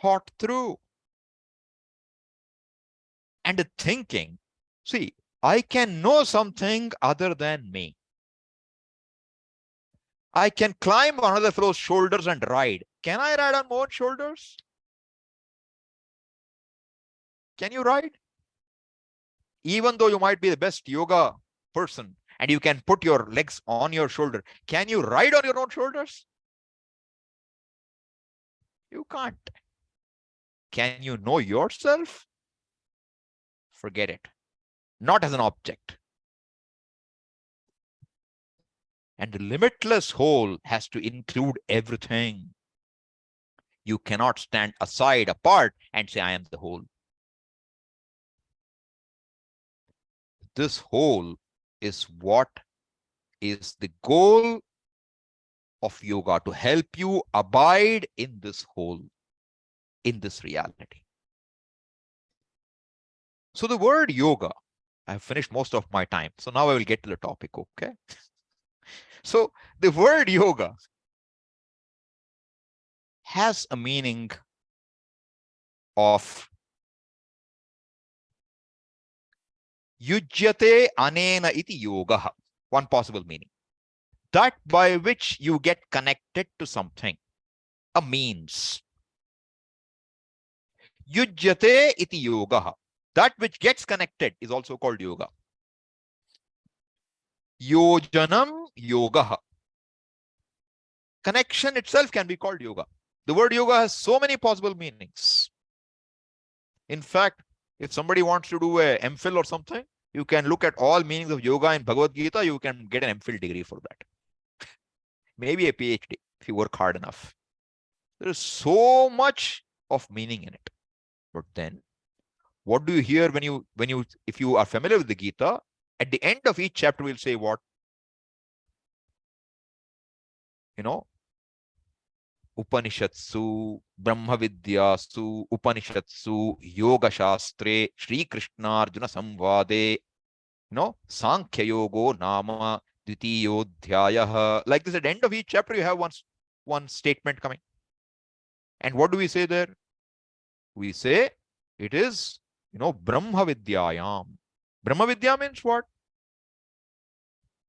thought through. And the thinking, see, I can know something other than me. I can climb on another fellow's shoulders and ride. Can I ride on my own shoulders? Can you ride? Even though you might be the best yoga person and you can put your legs on your shoulder, can you ride on your own shoulders? You can't. Can you know yourself? Forget it. Not as an object. And the limitless whole has to include everything. You cannot stand aside, apart, and say, I am the whole. This whole is what is the goal of yoga, to help you abide in this whole, in this reality. So the word yoga, I've finished most of my time. So now I will get to the topic, okay? So the word yoga has a meaning of yujyate anena iti yoga. One possible meaning. That by which you get connected to something. A means. Yujyate iti yoga. That which gets connected is also called yoga. Yojanam yoga. Connection itself can be called yoga. The word yoga has so many possible meanings. In fact, if somebody wants to do a MPhil or something, you can look at all meanings of yoga in Bhagavad Gita, you can get an MPhil degree for that. Maybe a PhD if you work hard enough. There is so much of meaning in it. But then, what do you hear if you are familiar with the Gita? At the end of each chapter, we'll say what? Upanishatsu, Brahma Vidyasu, Upanishatsu, Yoga Shastre, Sri Krishna Arjuna Samvade, Sankhya Yogo Nama Dvitiyodhyayah. Like this, at the end of each chapter, you have one statement coming. And what do we say there? We say it is, Brahma Vidyayam. Brahma Vidya means what?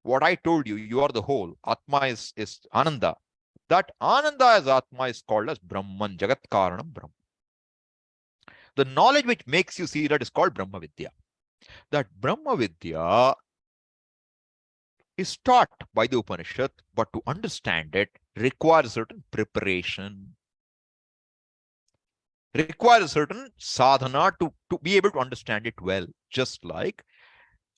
What I told you, you are the whole. Atma is Ananda. That Ananda as Atma is called as Brahman, Jagat Karanam Brahma. The knowledge which makes you see that is called Brahma Vidya. That Brahma Vidya is taught by the Upanishad, but to understand it requires certain preparation. Requires certain sadhana to be able to understand it well. Just like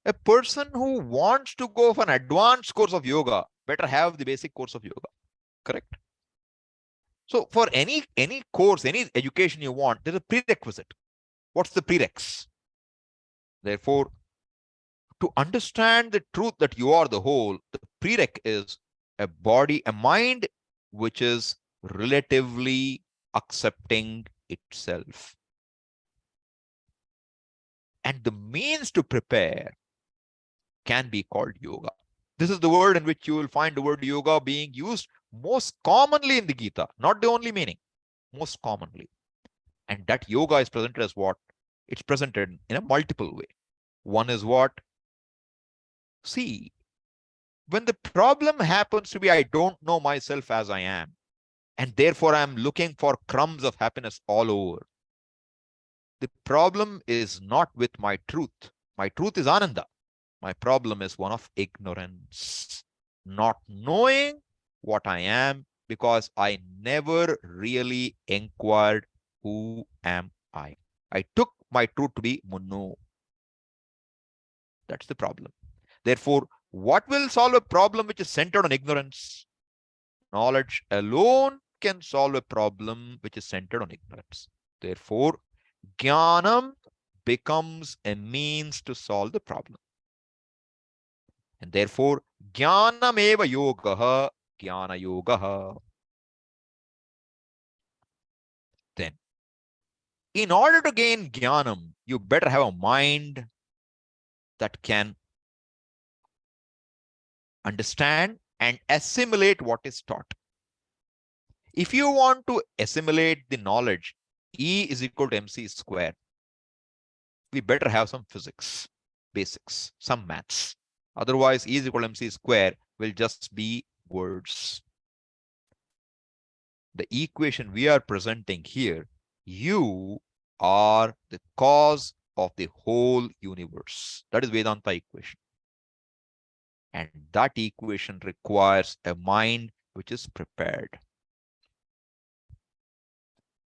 a person who wants to go for an advanced course of yoga better have the basic course of yoga. Correct? So for any course, any education you want, there's a prerequisite. What's the prereqs? Therefore, to understand the truth that you are the whole, the prereq is a body, a mind which is relatively accepting itself. And the means to prepare can be called yoga. This is the word in which you will find the word yoga being used most commonly in the Gita, not the only meaning, most commonly. And that yoga is presented as what? It's presented in a multiple way. One is what? See, when the problem happens to be I don't know myself as I am, and therefore I'm looking for crumbs of happiness all over. The problem is not with my truth. My truth is Ananda. My problem is one of ignorance, not knowing what I am because I never really inquired who am I. I took my truth to be Munno. That's the problem. Therefore, what will solve a problem which is centered on ignorance? Knowledge alone can solve a problem which is centered on ignorance. Therefore, Jnanam becomes a means to solve the problem. And therefore, Jnanam eva yogaha, Jnana yogaha. Then, in order to gain Jnanam, you better have a mind that can understand and assimilate what is taught. If you want to assimilate the knowledge, E is equal to mc square. We better have some physics, basics, some maths. Otherwise, E is equal to mc square will just be words. The equation we are presenting here, you are the cause of the whole universe. That is Vedanta equation. And that equation requires a mind which is prepared.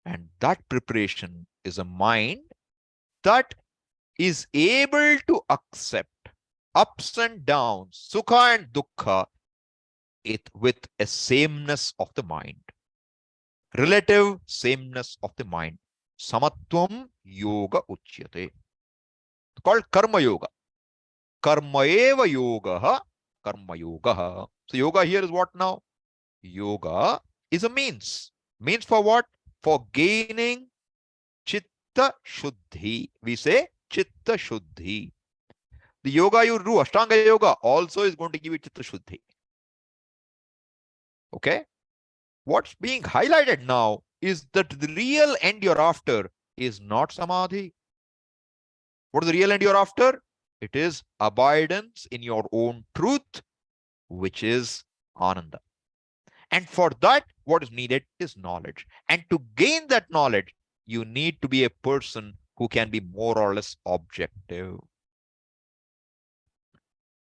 And that preparation is a mind that is able to accept ups and downs, sukha and dukkha, with a sameness of the mind, relative sameness of the mind. Samatvam yoga uchyate. Called karma yoga. Karma eva yoga, karma yoga. So yoga here is what now? Yoga is a means. Means for what? For gaining Chitta Shuddhi. We say Chitta Shuddhi. The yoga you do, ashtanga yoga, also is going to give you Chitta Shuddhi. Okay? What's being highlighted now is that the real end you're after is not samadhi. What is the real end you're after? It is abidance in your own truth, which is Ananda. And for that, what is needed is knowledge. And to gain that knowledge, you need to be a person who can be more or less objective.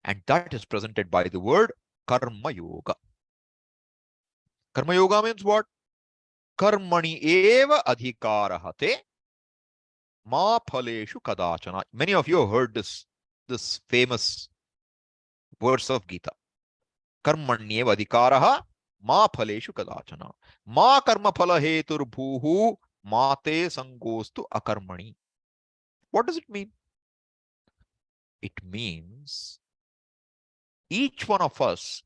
And that is presented by the word karma yoga. Karma yoga means what? Karmani eva adhikarahate ma phaleshu kadachana. Many of you have heard this famous verse of Gita. Karmanyeva adhikaraha ma phaleshu kadachana. Ma karma phala hetur bhuhu mate sangostu akarmani. What does it mean? It means each one of us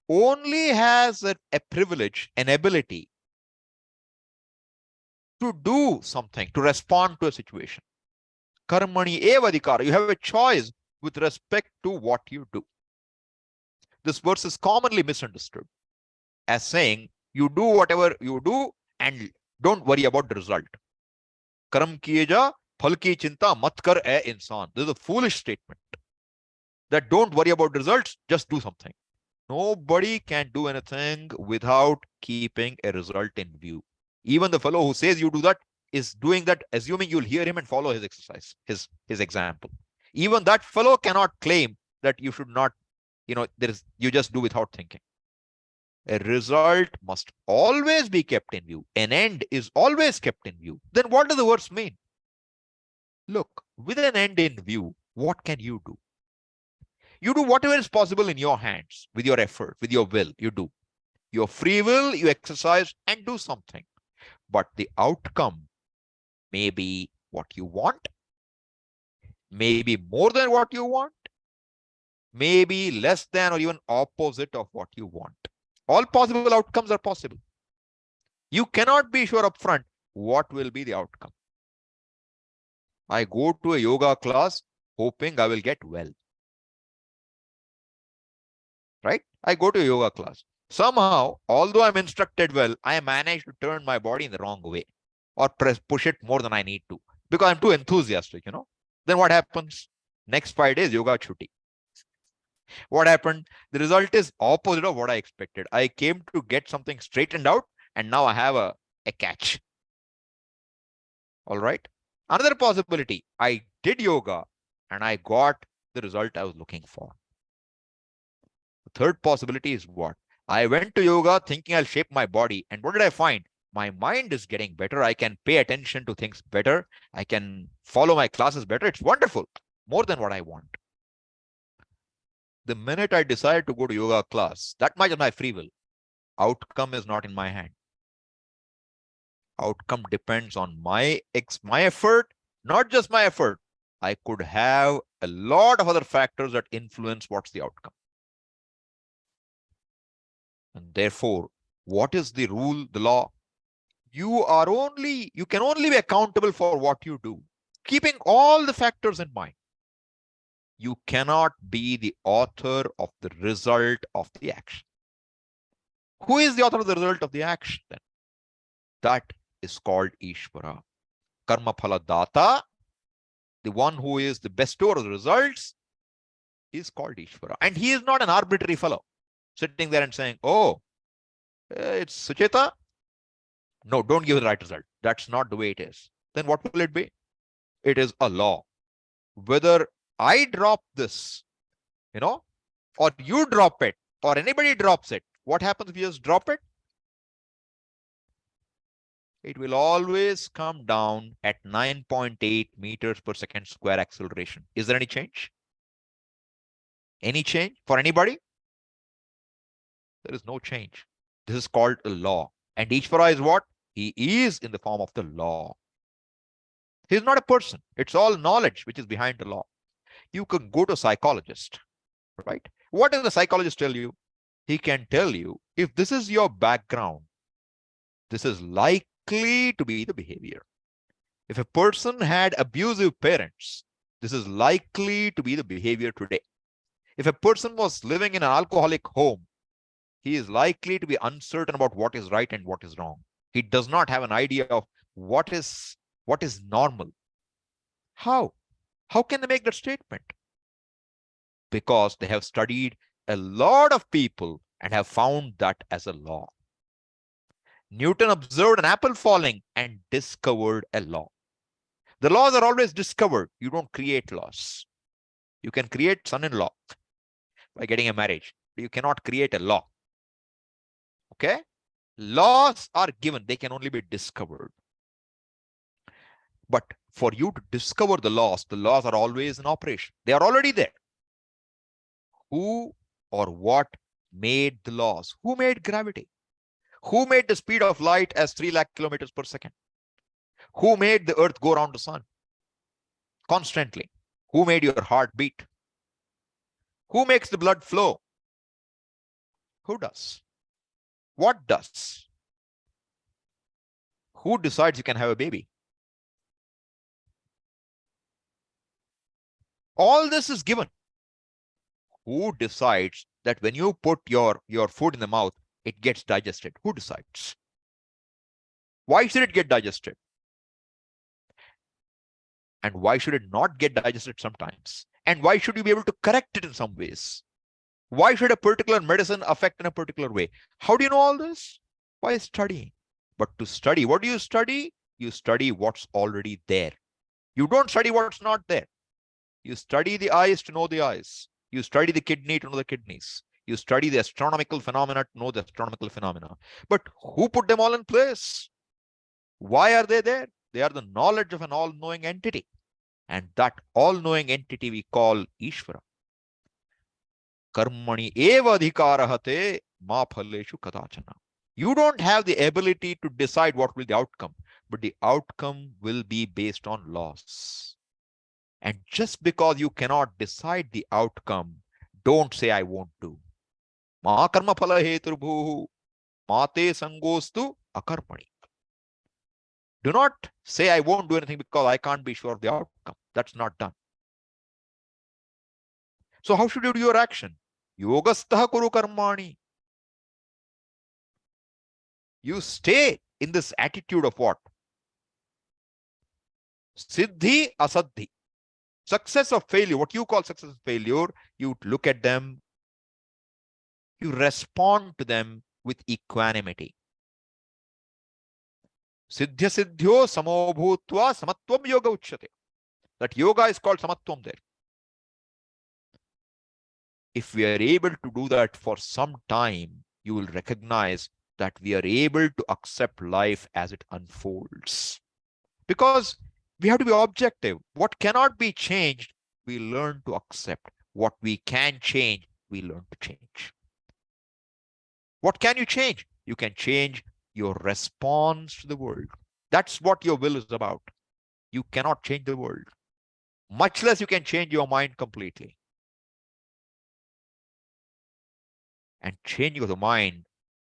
only has a privilege, an ability to do something, to respond to a situation. Karmani eva adhikara. You have a choice with respect to what you do. This verse is commonly misunderstood as saying, you do whatever you do and don't worry about the result. Karam kiyeja, phal ki chinta mat kar e insan. This is a foolish statement. That don't worry about the results, just do something. Nobody can do anything without keeping a result in view. Even the fellow who says you do that is doing that, assuming you'll hear him and follow his exercise, his example. Even that fellow cannot claim that you should not, you just do without thinking. A result must always be kept in view. An end is always kept in view. Then what does the words mean? Look, with an end in view, what can you do? You do whatever is possible in your hands, with your effort, with your will, you do. Your free will, you exercise and do something. But the outcome may be what you want, maybe more than what you want, maybe less than or even opposite of what you want. All possible outcomes are possible. You cannot be sure upfront what will be the outcome. I go to a yoga class hoping I will get well. Right? I go to a yoga class. Somehow, although I'm instructed well, I manage to turn my body in the wrong way or push it more than I need to because I'm too enthusiastic, Then what happens? Next 5 days, yoga chutti. What happened? The result is opposite of what I expected. I came to get something straightened out and now I have a catch. All right. Another possibility, I did yoga and I got the result I was looking for. The third possibility is what? I went to yoga thinking I'll shape my body. And what did I find? My mind is getting better. I can pay attention to things better. I can follow my classes better. It's wonderful. More than what I want. The minute I decide to go to yoga class, that much is my free will. Outcome is not in my hand. Outcome depends on my effort, not just my effort. I could have a lot of other factors that influence what's the outcome. And therefore, what is the rule, the law? You can only be accountable for what you do, keeping all the factors in mind. You cannot be the author of the result of the action. Who is the author of the result of the action then? That is called Ishvara. Karma phala data, the one who is the bestower of the results, is called Ishvara. And he is not an arbitrary fellow sitting there and saying, oh, it's Sucheta. No, don't give the right result. That's not the way it is. Then what will it be? It is a law. Whether I drop this, or you drop it, or anybody drops it, what happens if you just drop it? It will always come down at 9.8 meters per second square acceleration. Is there any change? Any change for anybody? There is no change. This is called a law. And Ishvara is what? He is in the form of the law. He is not a person. It's all knowledge which is behind the law. You can go to a psychologist, right? What does the psychologist tell you? He can tell you, if this is your background, this is likely to be the behavior. If a person had abusive parents, this is likely to be the behavior today. If a person was living in an alcoholic home, he is likely to be uncertain about what is right and what is wrong. He does not have an idea of what is normal. How? How can they make that statement? Because they have studied a lot of people and have found that as a law. Newton observed an apple falling and discovered a law. The laws are always discovered. You don't create laws. You can create son-in-law by getting a marriage, but you cannot create a law. Okay? Laws are given. They can only be discovered. But for you to discover the laws are always in operation. They are already there. Who or what made the laws? Who made gravity? Who made the speed of light as 3 lakh kilometers per second? Who made the earth go around the sun constantly? Who made your heart beat? Who makes the blood flow? Who does? What does? Who decides you can have a baby? All this is given. Who decides that when you put your food in the mouth, it gets digested? Who decides? Why should it get digested? And why should it not get digested sometimes? And why should you be able to correct it in some ways? Why should a particular medicine affect in a particular way? How do you know all this? By studying. But to study, what do you study? You study what's already there. You don't study what's not there. You study the eyes to know the eyes. You study the kidney to know the kidneys. You study the astronomical phenomena to know the astronomical phenomena. But who put them all in place? Why are they there? They are the knowledge of an all-knowing entity. And that all-knowing entity we call Ishvara. Karmani eva adhikarahate ma phaleshu kadachana. You don't have the ability to decide what will be the outcome, but the outcome will be based on laws. And just because you cannot decide the outcome, don't say I won't do. Ma karma phala heturbhuhu mate sangostu akarmani. Do not say I won't do anything because I can't be sure of the outcome. That's not done. So how should you do your action? Yogastaha kuru karmani. You stay in this attitude of what? Siddhi asaddhi. Success or failure, what you call success or failure, you look at them, you respond to them with equanimity. Siddhya siddhyo samobhutva samatvam yoga uchyate. That yoga is called samatvam there. If we are able to do that for some time, you will recognize that we are able to accept life as it unfolds. Because we have to be objective. What cannot be changed, we learn to accept. What we can change, we learn to change. What can you change? You can change your response to the world. That's what your will is about. You cannot change the world, much less you can change your mind completely. And changing of the mind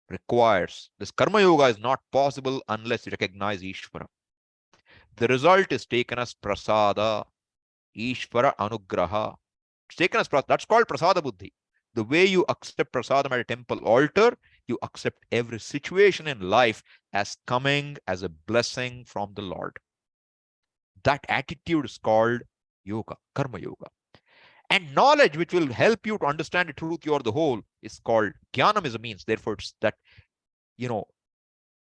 requires, this karma yoga is not possible unless you recognize Ishvara. The result is taken as prasada, Ishvara anugraha. It's taken as prasada. That's called prasada buddhi. The way you accept prasadam at a temple altar, you accept every situation in life as coming as a blessing from the Lord. That attitude is called yoga, karma yoga. And knowledge, which will help you to understand the truth, you are the whole, is called jnanam, is a means. Therefore, it's that,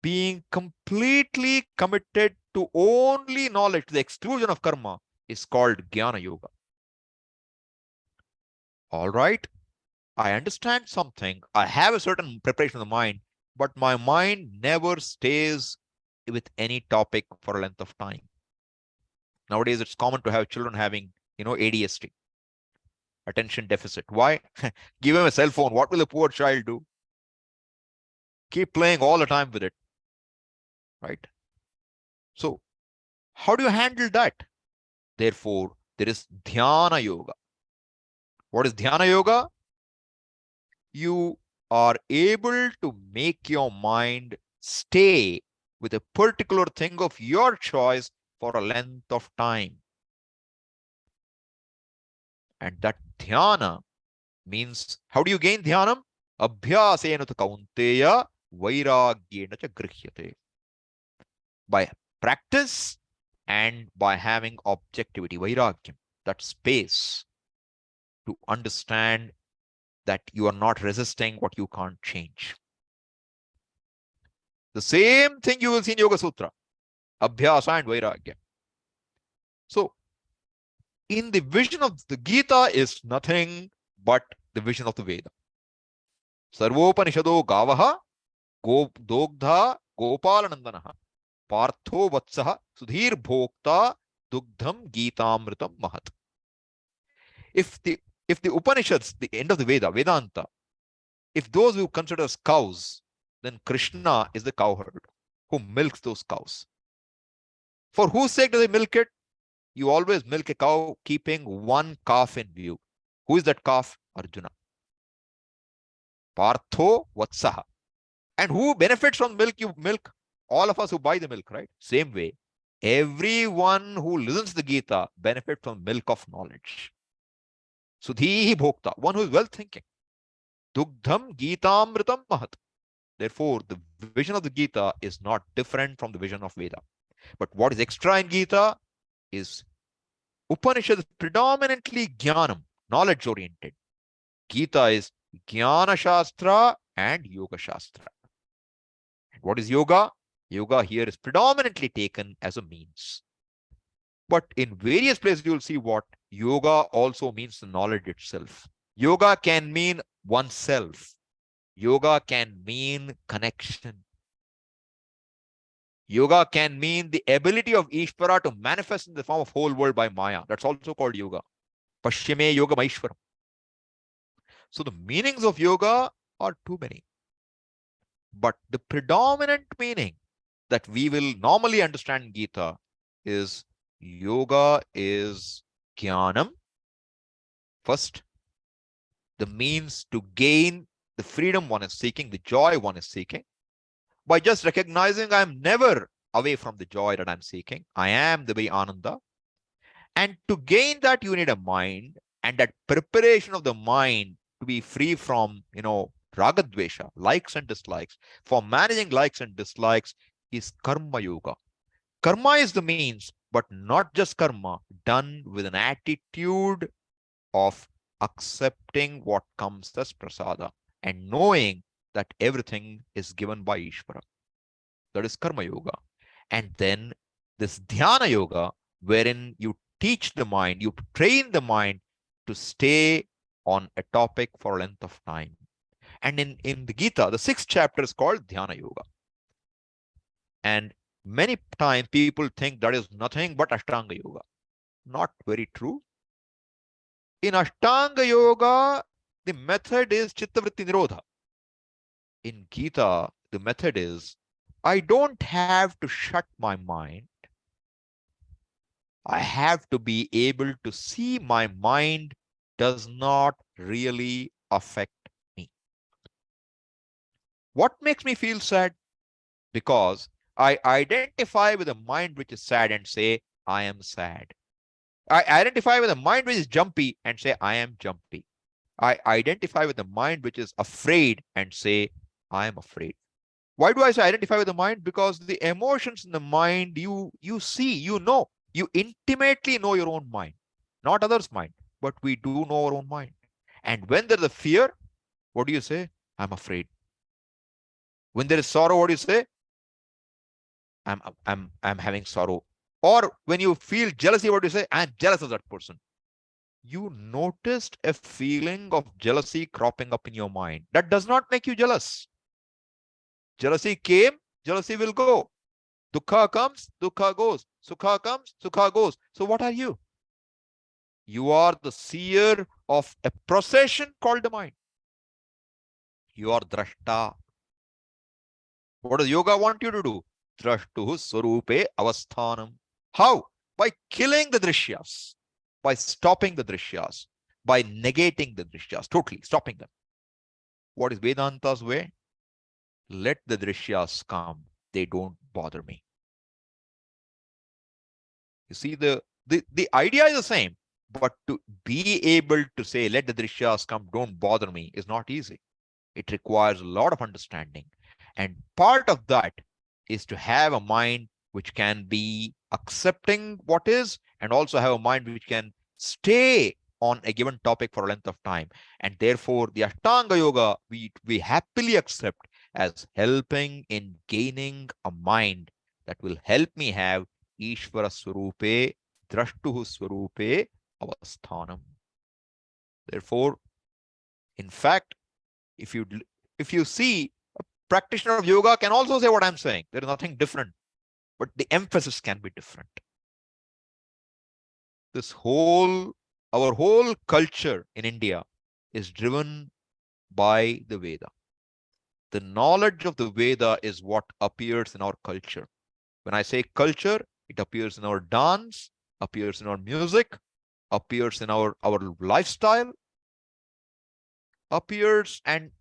being completely committed to only knowledge to the exclusion of karma is called jnana yoga. All right. I understand something. I have a certain preparation of the mind, but my mind never stays with any topic for a length of time. Nowadays, it's common to have children having, ADHD, attention deficit. Why? Give him a cell phone. What will the poor child do? Keep playing all the time with it, right? So how do you handle that? Therefore, there is dhyana yoga. What is dhyana yoga? You are able to make your mind stay with a particular thing of your choice for a length of time. And that dhyana means, how do you gain dhyanam? Abhyasena tu kaunteya vairagyena cha grihyate. By practice and by having objectivity, vairagyam, that space to understand that you are not resisting what you can't change. The same thing you will see in Yoga Sutra, Abhyasa and Vairagya. So, in the vision of the Gita is nothing but the vision of the Veda. Sarvopanishado gavaha dogdha gopalanandanaha partho vatsaha sudhir bhokta dugdham gitamritam mahat. If the Upanishads, the end of the Vedanta, if those who consider as cows, then Krishna is the cowherd who milks those cows. For whose sake do they milk it? You always milk a cow keeping one calf in view. Who is that calf? Arjuna. Partho vatsaha. And who benefits from milk? You milk all of us who buy the milk, right? Same way, everyone who listens to the Gita benefits from milk of knowledge. Sudhihi bhokta, one who is well thinking. Dugdham gitamritam mahat. Therefore, the vision of the Gita is not different from the vision of Veda. But what is extra in Gita is Upanishad is predominantly jnanam, knowledge oriented. Gita is jnana shastra and yoga shastra. And what is yoga? Yoga here is predominantly taken as a means. But in various places, you will see what yoga also means the knowledge itself. Yoga can mean oneself. Yoga can mean connection. Yoga can mean the ability of Ishvara to manifest in the form of whole world by Maya. That's also called yoga. Pashyame yoga maishvaram. So the meanings of yoga are too many. But the predominant meaning that we will normally understand in Gita is yoga is jnanam. First, the means to gain the freedom one is seeking, the joy one is seeking. By just recognizing I'm never away from the joy that I'm seeking. I am the way Ananda. And to gain that, you need a mind, and that preparation of the mind to be free from, ragadvesha, likes and dislikes. For managing likes and dislikes is karma yoga. Karma is the means, but not just karma, done with an attitude of accepting what comes as prasada and knowing that everything is given by Ishvara. That is karma yoga. And then this dhyana yoga, wherein you teach the mind, you train the mind to stay on a topic for a length of time. And in the Gita, the 6th chapter is called Dhyana Yoga. And many times people think that is nothing but Ashtanga Yoga. Not very true. In Ashtanga Yoga, the method is Chitta, vritti, nirodha. In Gita, the method is I don't have to shut my mind. I have to be able to see my mind does not really affect me. What makes me feel sad? Because I identify with a mind which is sad and say, I am sad. I identify with a mind which is jumpy and say, I am jumpy. I identify with the mind which is afraid and say, I am afraid. Why do I say identify with the mind? Because the emotions in the mind, you see, you intimately know your own mind, not others' mind, but we do know our own mind. And when there's a fear, what do you say? I'm afraid. When there is sorrow, what do you say? I'm having sorrow. Or when you feel jealousy, what do you say? I'm jealous of that person. You noticed a feeling of jealousy cropping up in your mind. That does not make you jealous. Jealousy came, jealousy will go. Dukkha comes, dukkha goes. Sukha comes, sukha goes. So what are you? You are the seer of a procession called the mind. You are drashta. What does yoga want you to do? Drashtuhu swarupe avasthanam. How? By killing the drishyas, by stopping the drishyas, by negating the drishyas, totally stopping them. What is Vedanta's way? Let the drishyas come. They don't bother me. You see, the idea is the same, but to be able to say, let the drishyas come, don't bother me, is not easy. It requires a lot of understanding. And part of that is to have a mind which can be accepting what is, and also have a mind which can stay on a given topic for a length of time. And therefore, the Ashtanga Yoga, we happily accept as helping in gaining a mind that will help me have Ishvara Swarupe, Drashtuhu Swarupe, Avasthanam. Therefore, in fact, if you see, a practitioner of yoga can also say what I'm saying. There is nothing different, but the emphasis can be different. Our whole culture in India is driven by the Veda. The knowledge of the Veda is what appears in our culture. When I say culture, it appears in our dance, appears in our music, appears in our lifestyle, appears and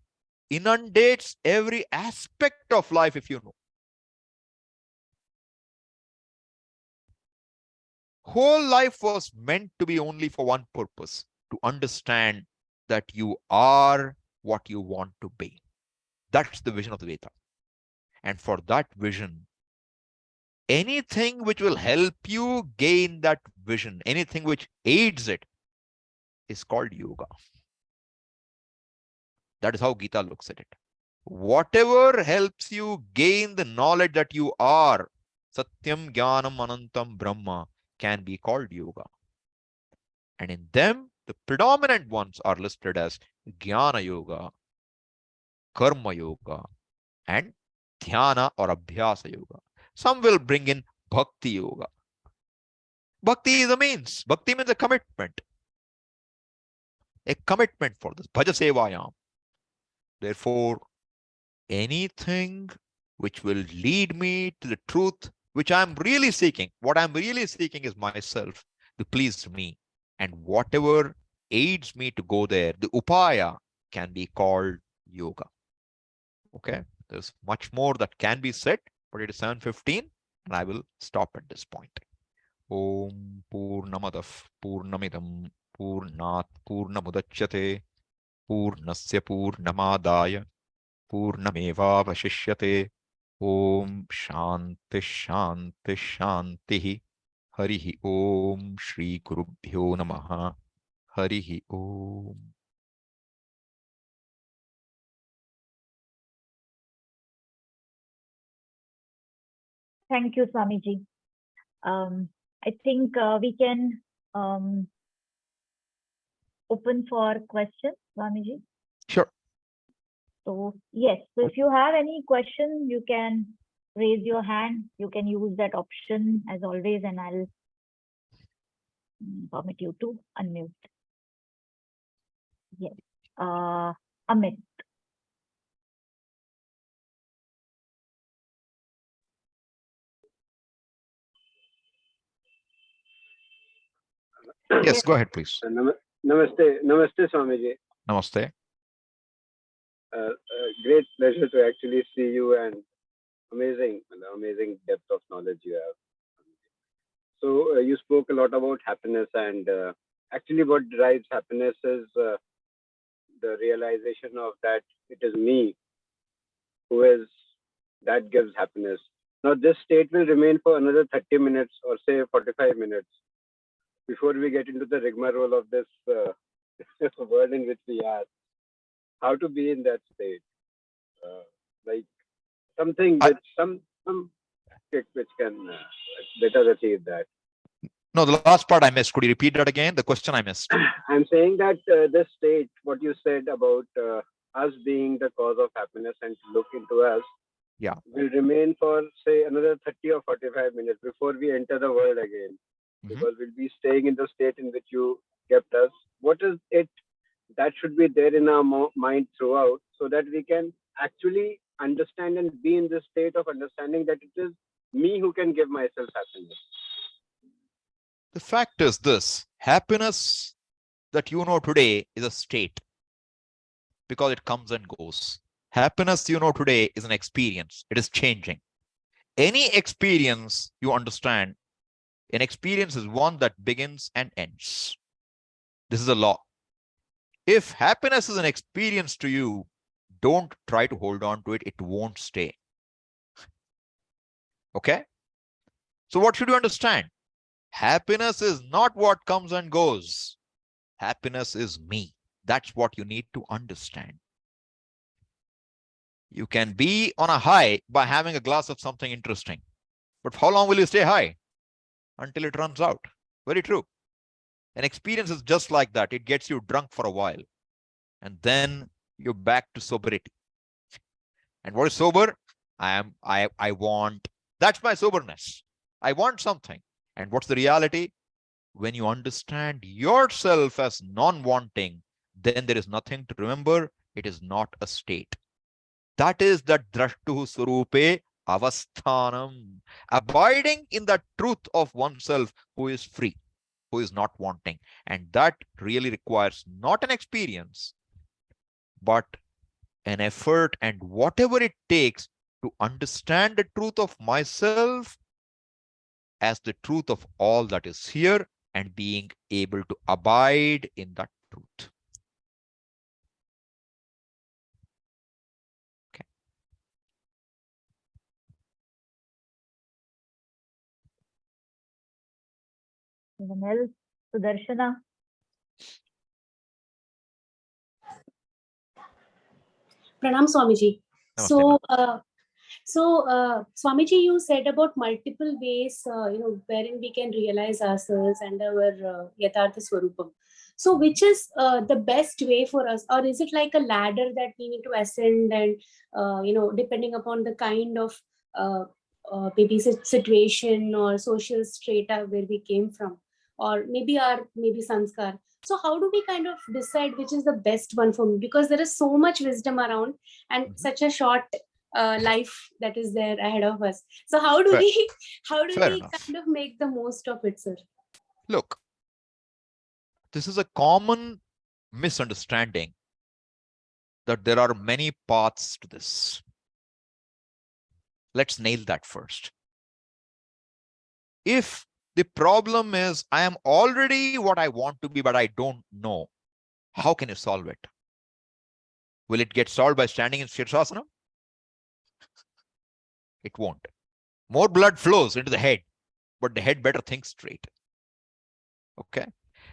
inundates every aspect of life, if you know. Whole life was meant to be only for one purpose, to understand that you are what you want to be. That's the vision of the Veda. And for that vision, anything which will help you gain that vision, anything which aids it, is called yoga. That is how Gita looks at it. Whatever helps you gain the knowledge that you are, Satyam, Jnanam, Anantam, Brahma, can be called yoga. And in them, the predominant ones are listed as Jnana Yoga, Karma Yoga, and Dhyana or Abhyasa Yoga. Some will bring in Bhakti Yoga. Bhakti is a means. Bhakti means a commitment. A commitment for this. Bhaja Sevayam. Therefore, anything which will lead me to the truth, which I'm really seeking, what I'm really seeking is myself, to please me. And whatever aids me to go there, the upaya, can be called yoga. Okay, there's much more that can be said, but it is 7:15 and I will stop at this point. Om Purnamadav Purnamidam Purnat Purnamudachyate Purnasya Purnamadaya Purnamevavashishyate. Om Shanti Shanti Shanti. Harihi Om Shri Gurubhyo Namaha. Harihi Om. Thank you, Swamiji. I think we can open for questions, Swamiji. Sure. So yes, so if you have any question, you can raise your hand. You can use that option as always, and I'll permit you to unmute. Yes. Amit. Yes, go ahead, please. Namaste, Swamiji. Namaste. Great pleasure to actually see you, and amazing depth of knowledge you have. So you spoke a lot about happiness, and actually, what drives happiness is the realization of that it is me who is that gives happiness. Now, this state will remain for another 30 minutes or say 45 minutes before we get into the rigmarole of this world in which we are. How to be in that state, like something which some trick which can let us achieve that. No, the last part I missed. Could you repeat that again? The question I missed. I'm saying that this state, what you said about us being the cause of happiness and to look into us, Yeah, will remain for say another 30 or 45 minutes before we enter the world again, because we'll be staying in the state in which you kept us. What is it that should be there in our mind throughout, so that we can actually understand and be in this state of understanding that it is me who can give myself happiness? The fact is this: happiness that you know today is a state because it comes and goes. Happiness you know today is an experience. It is changing. Any experience you understand, an experience is one that begins and ends. This is a law. If happiness is an experience to you, don't try to hold on to it. It won't stay. Okay? So what should you understand? Happiness is not what comes and goes. Happiness is me. That's what you need to understand. You can be on a high by having a glass of something interesting. But how long will you stay high? Until it runs out. Very true. An experience is just like that. It gets you drunk for a while. And then you're back to sobriety. And what is sober? I want. That's my soberness. I want something. And what's the reality? When you understand yourself as non-wanting, then there is nothing to remember. It is not a state. That is that drashtuhu swarupe avasthanam, abiding in the truth of oneself who is free, who is not wanting. And that really requires not an experience, but an effort and whatever it takes to understand the truth of myself as the truth of all that is here and being able to abide in that truth. Okay. Someone else? Sudarshana. Pranam Swamiji. Namaste, Swamiji, you said about multiple ways, wherein we can realize ourselves and our Yathartha Swarupam. So, which is the best way for us, or is it like a ladder that we need to ascend, and depending upon the kind of maybe situation or social strata where we came from, or maybe sanskar. So, how do we kind of decide which is the best one for me? Because there is so much wisdom around, and such a short life that is there ahead of us. So how do we kind of make the most of it, sir? Look, this is a common misunderstanding that there are many paths to this. Let's nail that first. If the problem is I am already what I want to be, but I don't know, how can you solve it? Will it get solved by standing in Shirshasana? It won't. More blood flows into the head, but the head better think straight. Okay.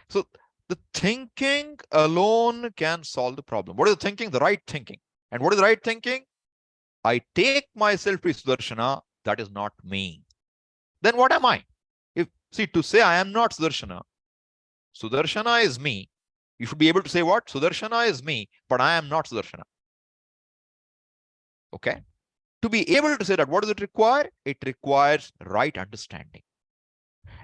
So the thinking alone can solve the problem. What is the thinking? The right thinking. And what is the right thinking? I take myself to Sudarshana. That is not me. Then what am I? To say I am not Sudarshana, Sudarshana is me. You should be able to say what? Sudarshana is me, but I am not Sudarshana. Okay. To be able to say that, what does it require? It requires right understanding.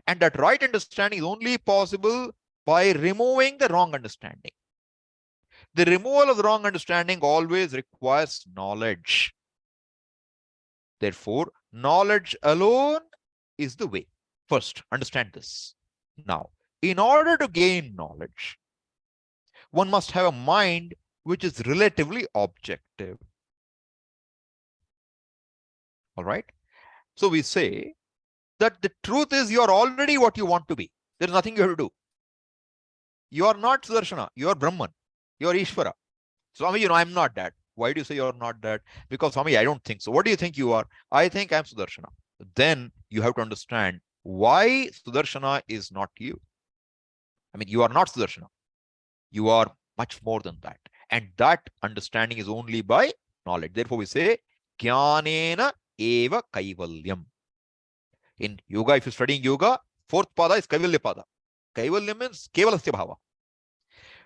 And that right understanding is only possible by removing the wrong understanding. The removal of the wrong understanding always requires knowledge. Therefore, knowledge alone is the way. First, understand this. Now, in order to gain knowledge, one must have a mind which is relatively objective. All right. So we say that the truth is you are already what you want to be. There's nothing you have to do. You are not Sudarshana. You are Brahman. You are Ishvara. Swami, I'm not that. Why do you say you're not that? Because Swami, I don't think so. What do you think you are? I think I'm Sudarshana. Then you have to understand why Sudarshana is not you. I mean, you are not Sudarshana. You are much more than that. And that understanding is only by knowledge. Therefore, we say, Jnanena eva kaivalyam. In yoga, if you're studying yoga, fourth pada is kaivalya pada. Kaivalya means kevalasya bhava.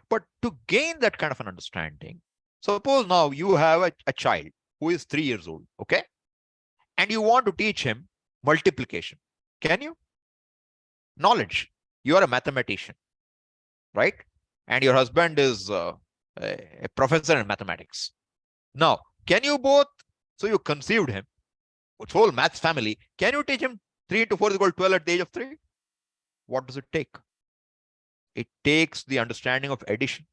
But to gain that kind of an understanding, suppose now you have a child who is 3 years old, okay? And you want to teach him multiplication. Can you? Knowledge. You are a mathematician, right? And your husband is a professor in mathematics. Now, can you both, so you conceived him, with whole maths family, can you teach him 3 into 4 is equal to 12 at the age of 3? What does it take? It takes the understanding of addition.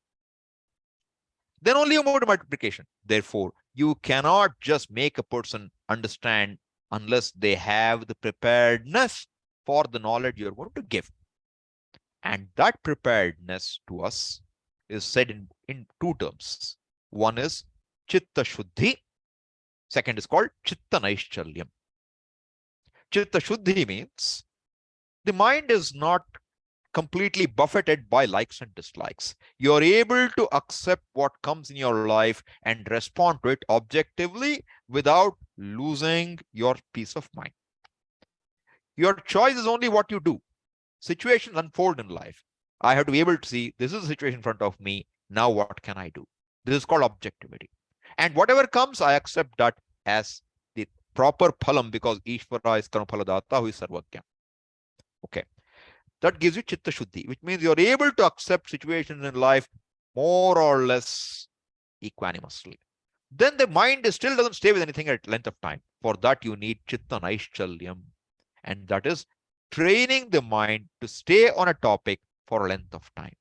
Then only you move to multiplication. Therefore, you cannot just make a person understand unless they have the preparedness for the knowledge you're going to give. And that preparedness to us is said in two terms. One is Chitta Shuddhi. Second is called Chitta Naishchalyam. Chitta Shuddhi means the mind is not completely buffeted by likes and dislikes. You're able to accept what comes in your life and respond to it objectively without losing your peace of mind. Your choice is only what you do. Situations unfold in life. I have to be able to see this is a situation in front of me. Now what can I do? This is called objectivity. And whatever comes, I accept that as the proper phalam because Ishvara is Karmaphaladata, who is Sarvagya. Okay. That gives you Chitta Shuddhi, which means you're able to accept situations in life more or less equanimously. Then the mind still doesn't stay with anything at length of time. For that, you need Chitta Naishchalyam. And that is training the mind to stay on a topic for a length of time.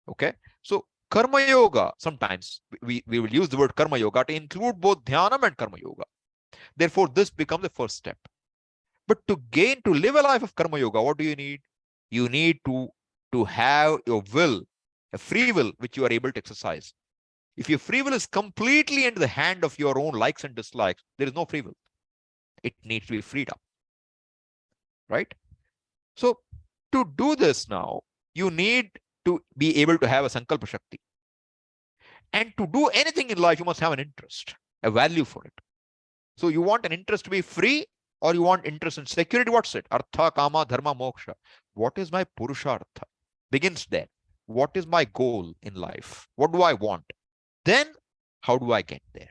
Okay. So Karma Yoga, sometimes we will use the word Karma Yoga to include both Dhyanam and Karma Yoga. Therefore, this becomes the first step. But to live a life of Karma Yoga, what do you need? You need to have your will, a free will, which you are able to exercise. If your free will is completely into the hand of your own likes and dislikes, there is no free will. It needs to be freed up. Right? So to do this now, you need to be able to have a Sankalpa Shakti. And to do anything in life, you must have an interest, a value for it. So you want an interest to be free, or you want interest in security? What's it? Artha, Kama, Dharma, Moksha. What is my Purushartha? Begins there. What is my goal in life? What do I want? Then how do I get there?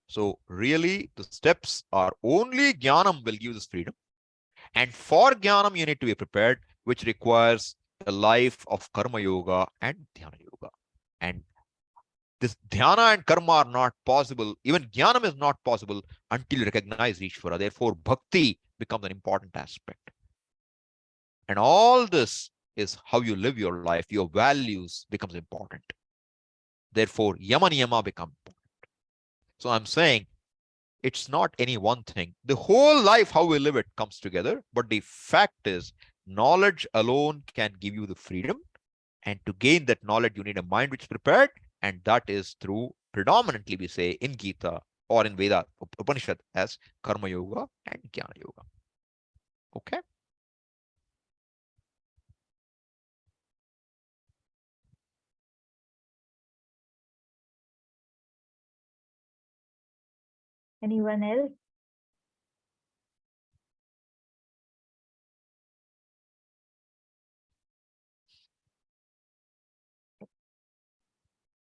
So really the steps are only Jnanam will give this freedom. And for Jnanam, you need to be prepared, which requires a life of Karma Yoga and Dhyana Yoga. And this dhyana and karma are not possible. Even jnanam is not possible until you recognize Ishvara. Therefore, bhakti becomes an important aspect. And all this is how you live your life. Your values becomes important. Therefore, Yama and Niyama become important. So I'm saying it's not any one thing. The whole life, how we live it, comes together. But the fact is, knowledge alone can give you the freedom. And to gain that knowledge, you need a mind which is prepared. And that is through, predominantly we say in Gita or in Veda, Upanishad, as Karma Yoga and Jnana Yoga. Okay. Anyone else?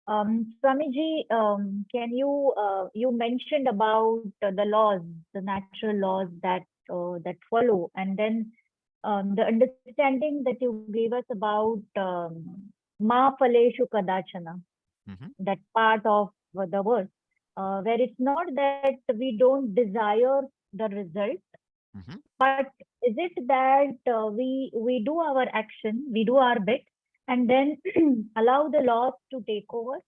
Swamiji, can you you mentioned about the laws, the natural laws that follow, and then the understanding that you gave us about ma phaleshu kadachana, Mhm. that part of the verse, where it's not that we don't desire the result, Mhm. but is it that we do our action, we do our bit, and then allow the laws to take over?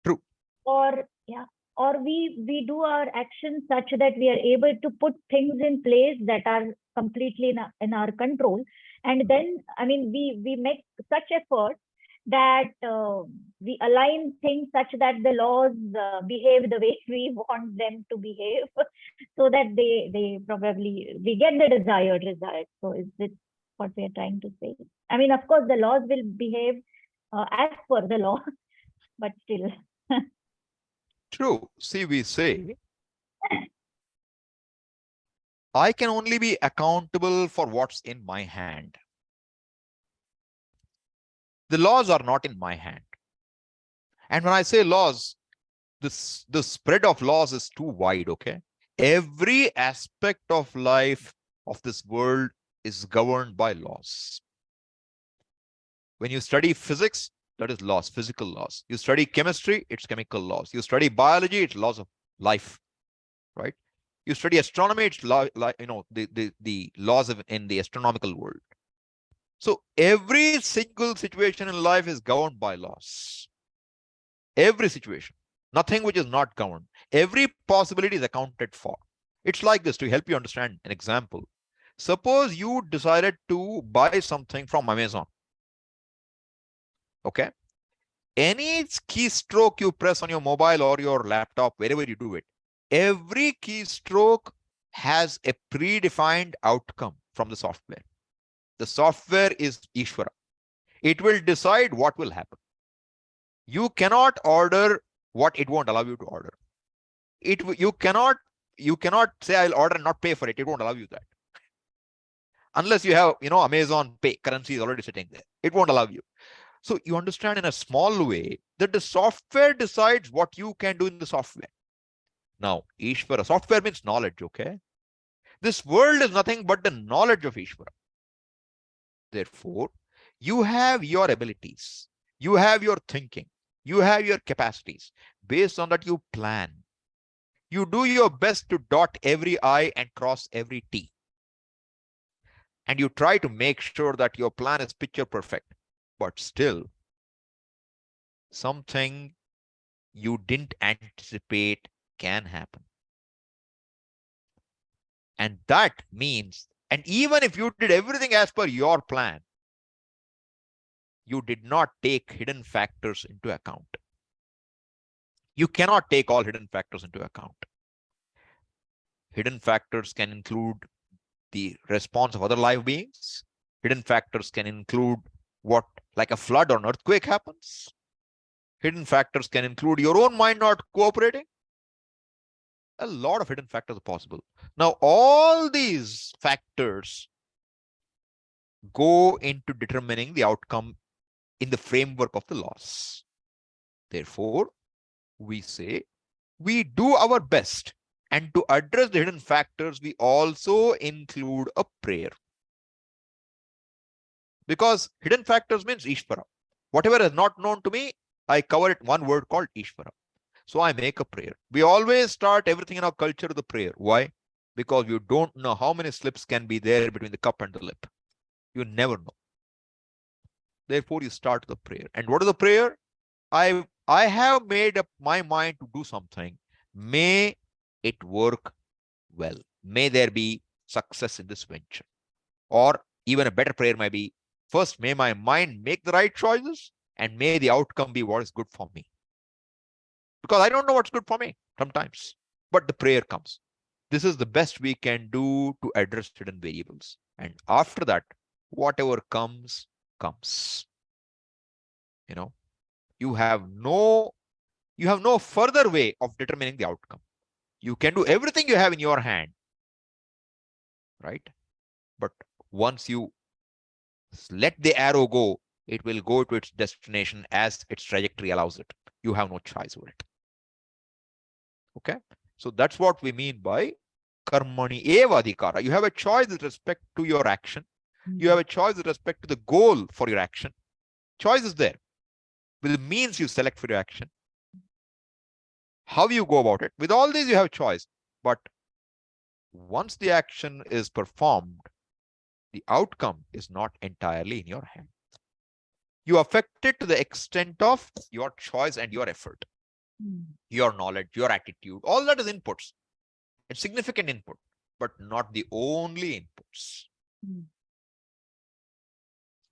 True. Or yeah, or we do our actions such that we are able to put things in place that are completely in our control, and then I mean we make such effort that we align things such that the laws behave the way we want them to behave, so that they probably we get the desired result. So is this what we are trying to say? I mean, of course the laws will behave as per the law, but still. True. See, we say, I can only be accountable for what's in my hand. The laws are not in my hand. And when I say laws, the spread of laws is too wide, okay? Every aspect of life of this world is governed by laws. When you study physics, that is laws, physical laws. You study chemistry, it's chemical laws. You study biology, it's laws of life, right? You study astronomy, it's the laws in the astronomical world. So every single situation in life is governed by laws. Every situation, nothing which is not governed. Every possibility is accounted for. It's like this, to help you understand an example. Suppose you decided to buy something from Amazon. Okay. Any keystroke you press on your mobile or your laptop, wherever you do it, every keystroke has a predefined outcome from the software. The software is Ishvara. It will decide what will happen. You cannot order what it won't allow you to order. You cannot say I'll order and not pay for it. It won't allow you that. Unless you have, Amazon Pay, currency is already sitting there. It won't allow you. So you understand in a small way that the software decides what you can do in the software. Now, Ishvara, software means knowledge, okay? This world is nothing but the knowledge of Ishvara. Therefore, you have your abilities, you have your thinking, you have your capacities. Based on that, you plan. You do your best to dot every I and cross every T. And you try to make sure that your plan is picture perfect. But still, something you didn't anticipate can happen. And that means, and even if you did everything as per your plan, you did not take hidden factors into account. You cannot take all hidden factors into account. Hidden factors can include the response of other live beings. Hidden factors can include what, like a flood or an earthquake happens. Hidden factors can include your own mind not cooperating. A lot of hidden factors are possible. Now, all these factors go into determining the outcome in the framework of the laws. Therefore, we say we do our best. And to address the hidden factors, we also include a prayer. Because hidden factors means Ishvara. Whatever is not known to me, I cover it one word called Ishvara. So I make a prayer. We always start everything in our culture with a prayer. Why? Because you don't know how many slips can be there between the cup and the lip. You never know. Therefore, you start the prayer. And what is the prayer? I have made up my mind to do something. May it work well. May there be success in this venture. Or even a better prayer might be, first, may my mind make the right choices, and may the outcome be what is good for me. Because I don't know what's good for me sometimes. But the prayer comes. This is the best we can do to address hidden variables. And after that, whatever comes, comes. You have no further way of determining the outcome. You can do everything you have in your hand, right? But once you let the arrow go, it will go to its destination as its trajectory allows it. You have no choice over it. Okay. So that's what we mean by karmani eva adhikara. You have a choice with respect to your action. You have a choice with respect to the goal for your action. Choice is there. With the means you select for your action. How you go about it. With all these, you have choice. But once the action is performed, the outcome is not entirely in your hand. You affect it to the extent of your choice and your effort, your knowledge, your attitude. All that is inputs. It's significant input, but not the only inputs.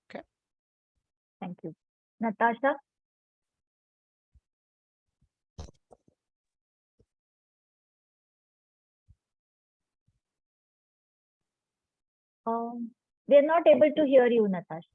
Okay. Thank you. Natasha? We're not able to hear you, Natasha.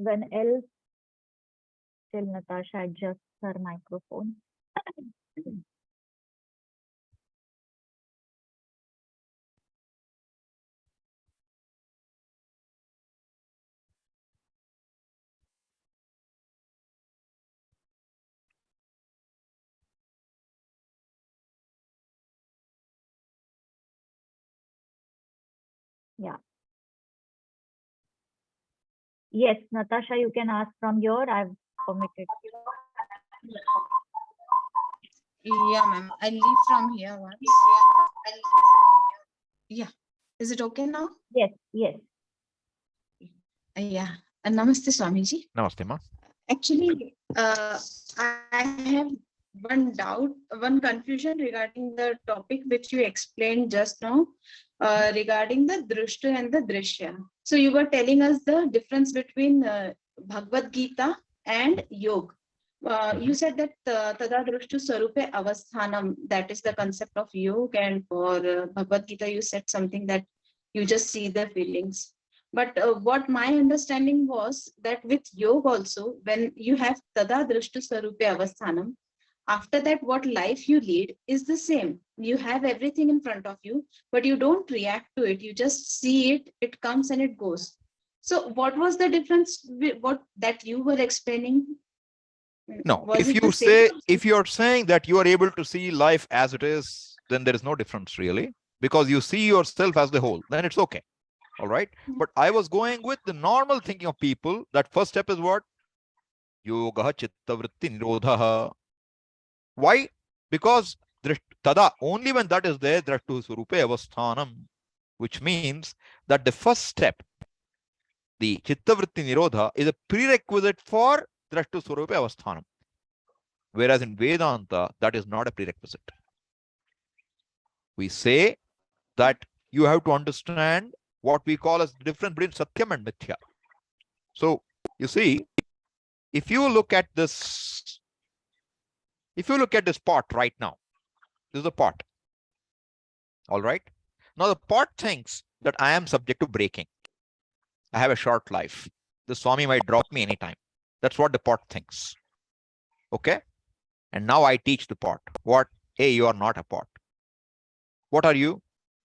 When else till Natasha adjusts her microphone. Yeah. Yes, Natasha, you can ask from your. I've permitted. Yeah, ma'am. I'll leave from here once. Yeah. Is it okay now? Yes, yes. Yeah. Namaste, Swamiji. Namaste, ma. Actually, I have one doubt, one confusion regarding the topic which you explained just now, regarding the drishta and the drishya. So you were telling us the difference between Bhagavad Gita and yoga. You said that tada drishtu sarupe avasthanam, that is the concept of yoga, and for Bhagavad Gita you said something that you just see the feelings. But what my understanding was that with yoga also, when you have tada drishtu sarupe avasthanam, after that what life you lead is the same. You have everything in front of you, but you don't react to it. You just see it, it comes and it goes. So what was the difference what that you were explaining? No, Was if it you the say, same? if you're saying that you are able to see life as it is, then there is no difference really, because you see yourself as the whole, then it's okay. All right. But I was going with the normal thinking of people. That first step is what? Yoga, Chitta, vritti, nirodha. Why? Because tada, only when that is there, drashtu surupe avasthanam, which means that the first step, the Chitta, vritti, nirodha, is a prerequisite for drashtu surupe avasthanam. Whereas in Vedanta, that is not a prerequisite. We say that you have to understand what we call as the difference between Satyam and Mithya. So, you see, if you look at this pot right now, this is a pot. All right. Now the pot thinks that I am subject to breaking. I have a short life. The Swami might drop me anytime. That's what the pot thinks. Okay. And now I teach the pot. What? Hey, you are not a pot. What are you?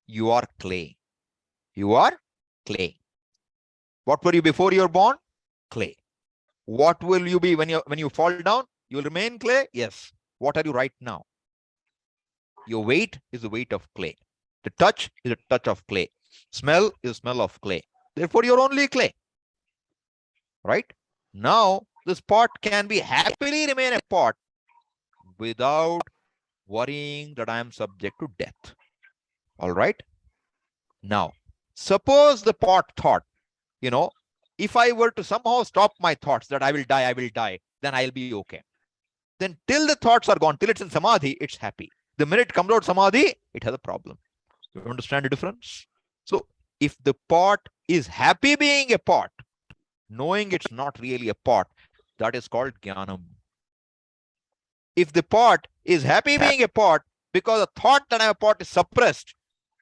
You are clay. You are clay. What were you before you were born? Clay. What will you be when you fall down? You will remain clay? Yes. What are you right now? Your weight is the weight of clay. The touch is a touch of clay. Smell is a smell of clay. Therefore, you're only clay. Right? Now, this pot can be happily remain a pot without worrying that I am subject to death. All right? Now, suppose the pot thought, if I were to somehow stop my thoughts that I will die, then I'll be okay. Then till the thoughts are gone, till it's in samadhi, it's happy. The minute it comes out samadhi, it has a problem. You understand the difference? So if the pot is happy being a pot, knowing it's not really a pot, that is called jnanam. If the pot is happy being a pot, because the thought that I am a pot is suppressed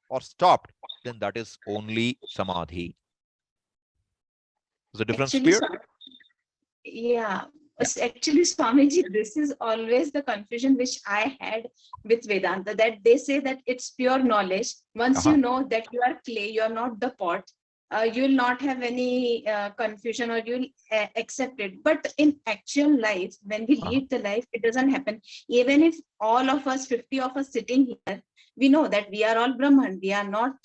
or stopped, then that is only samadhi. Is the difference Actually, clear? yeah. Actually, Swamiji, this is always the confusion which I had with Vedanta, that they say that it's pure knowledge. Once you know that you are clay, you are not the pot, you will not have any confusion, or you'll accept it. But in actual life, when we lead the life, it doesn't happen. Even if all of us, 50 of us sitting here, we know that we are all Brahman. We are not,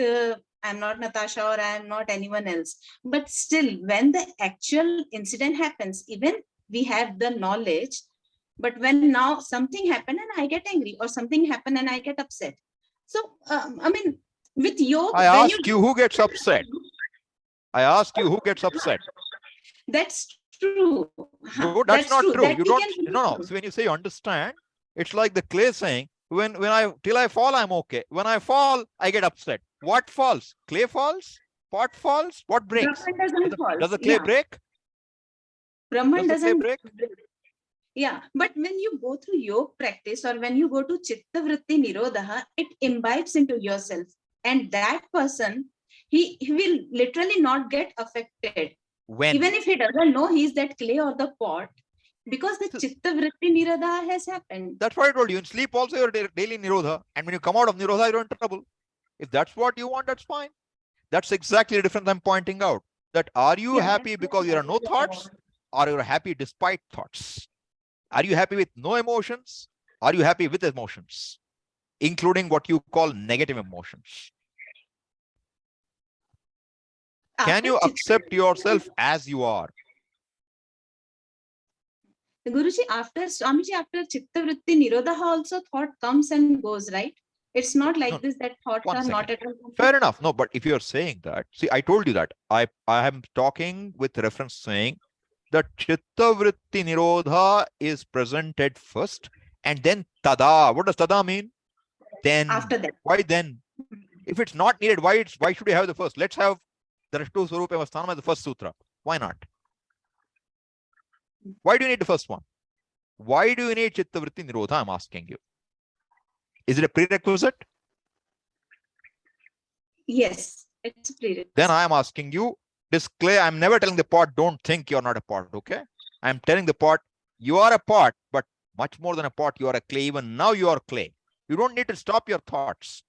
I'm not Natasha, or I am not anyone else. But still, when the actual incident happens, even we have the knowledge, but when now something happened and I get angry, or something happened and I get upset. So, I mean, with yoga, I ask you who gets upset. I ask you who gets upset. That's true. No, that's not true. That You don't. No. So when you say understand, it's like the clay saying, when I till I fall, I'm okay. When I fall, I get upset. What falls? Clay falls? Pot falls? What breaks? Does the clay break? Brahman does the clay doesn't break? Yeah, but when you go through yoga practice, or when you go to Chitta, vritti, nirodha, it imbibes into yourself. And that person, he will literally not get affected. When? Even if he doesn't know he's that clay or the pot, because the Chitta, vritti, nirodha has happened. That's what I told you. In sleep also, you're daily nirodha. And when you come out of nirodha, you're in trouble. If that's what you want, that's fine. That's exactly the difference I'm pointing out. That are you happy because there are no thoughts, or you're happy despite thoughts? Are you happy with no emotions? Are you happy with emotions, including what you call negative emotions? Can you accept yourself as you are? Guruji, Swamiji, after Chitta, vritti, nirodha also thought comes and goes, right? It's not like this, that thoughts are not at all. Fair enough. No, but if you're saying that, see, I told you that. I am talking with reference saying that Chitta vritti nirodha is presented first, and then tada. What does tada mean? Then. After that. Why then? If it's not needed, why should we have the first? Let's have Drashtu Swarupa Avasthanam as the first sutra. Why not? Why do you need the first one? Why do you need Chitta vritti nirodha? I'm asking you. Is it a prerequisite? Yes, it's a prerequisite. Then I am asking you, this clay, I'm never telling the pot, don't think you're not a pot, okay? I'm telling the pot, you are a pot, but much more than a pot, you are a clay. Even now you are clay. You don't need to stop your thoughts.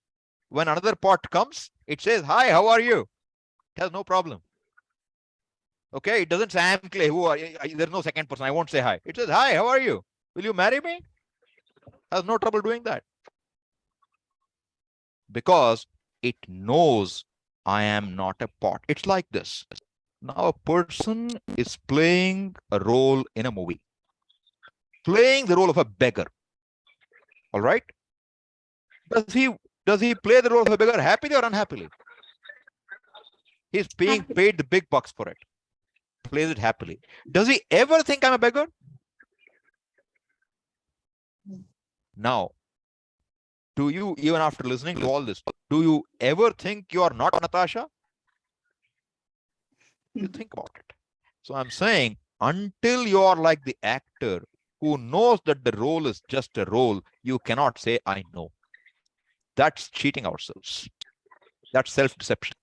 When another pot comes, it says, hi, how are you? It has no problem. Okay, it doesn't say, I am clay. Who are you? There's no second person. I won't say hi. It says, hi, how are you? Will you marry me? Has no trouble doing that. Because it knows I am not a pot. It's like this. Now a person is playing a role in a movie. Playing the role of a beggar. All right? Does he play the role of a beggar happily or unhappily? He's being paid the big bucks for it. Plays it happily. Does he ever think I'm a beggar? Now, do you, even after listening to all this, do you ever think you are not Natasha? You think about it. So I'm saying, until you are like the actor who knows that the role is just a role, you cannot say, I know. That's cheating ourselves. That's self-deception.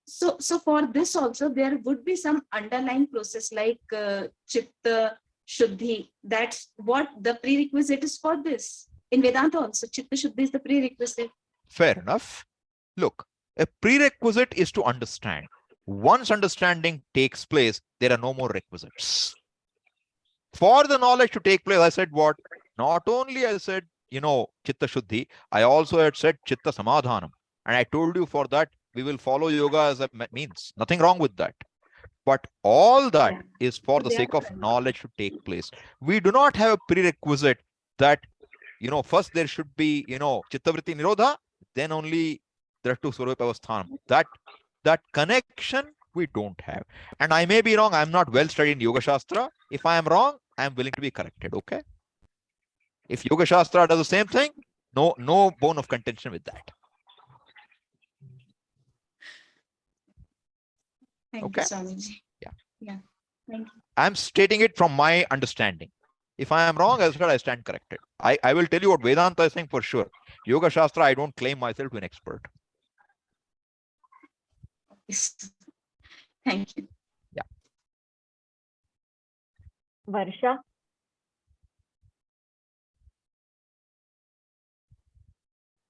So for this also, there would be some underlying process like Chitta, Shuddhi. That's what the prerequisite is for this. In Vedanta also, Chitta Shuddhi is the prerequisite. Fair enough. Look, a prerequisite is to understand. Once understanding takes place, there are no more requisites. For the knowledge to take place, I said what? Not only I said, Chitta Shuddhi, I also had said Chitta Samadhanam. And I told you for that, we will follow yoga as a means. Nothing wrong with that. But all that is for the sake of knowledge to take place. We do not have a prerequisite that, first there should be, Chitta vritti nirodha, then only Drashtu Swarupa Avasthanam. That connection we don't have. And I may be wrong. I'm not well studied in Yoga Shastra. If I am wrong, I'm willing to be corrected. Okay. If Yoga Shastra does the same thing, no bone of contention with that. Thank you, Swamiji. Yeah. Thank you. I'm stating it from my understanding. If I am wrong, as I said, I stand corrected. I will tell you what Vedanta is saying for sure. Yoga Shastra, I don't claim myself to be an expert. Thank you. Yeah. Varsha.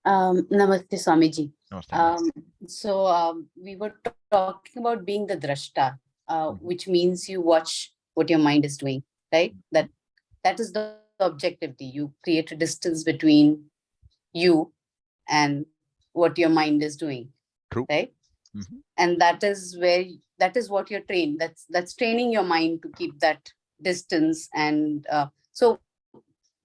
Namaste, Swamiji. Namaste. We were talking about being the drashta, Mhm. which means you watch what your mind is doing, right? That is the objectivity. You create a distance between you and what your mind is doing. True. Right? Mhm. And that is what you're trained. That's training your mind to keep that distance. And so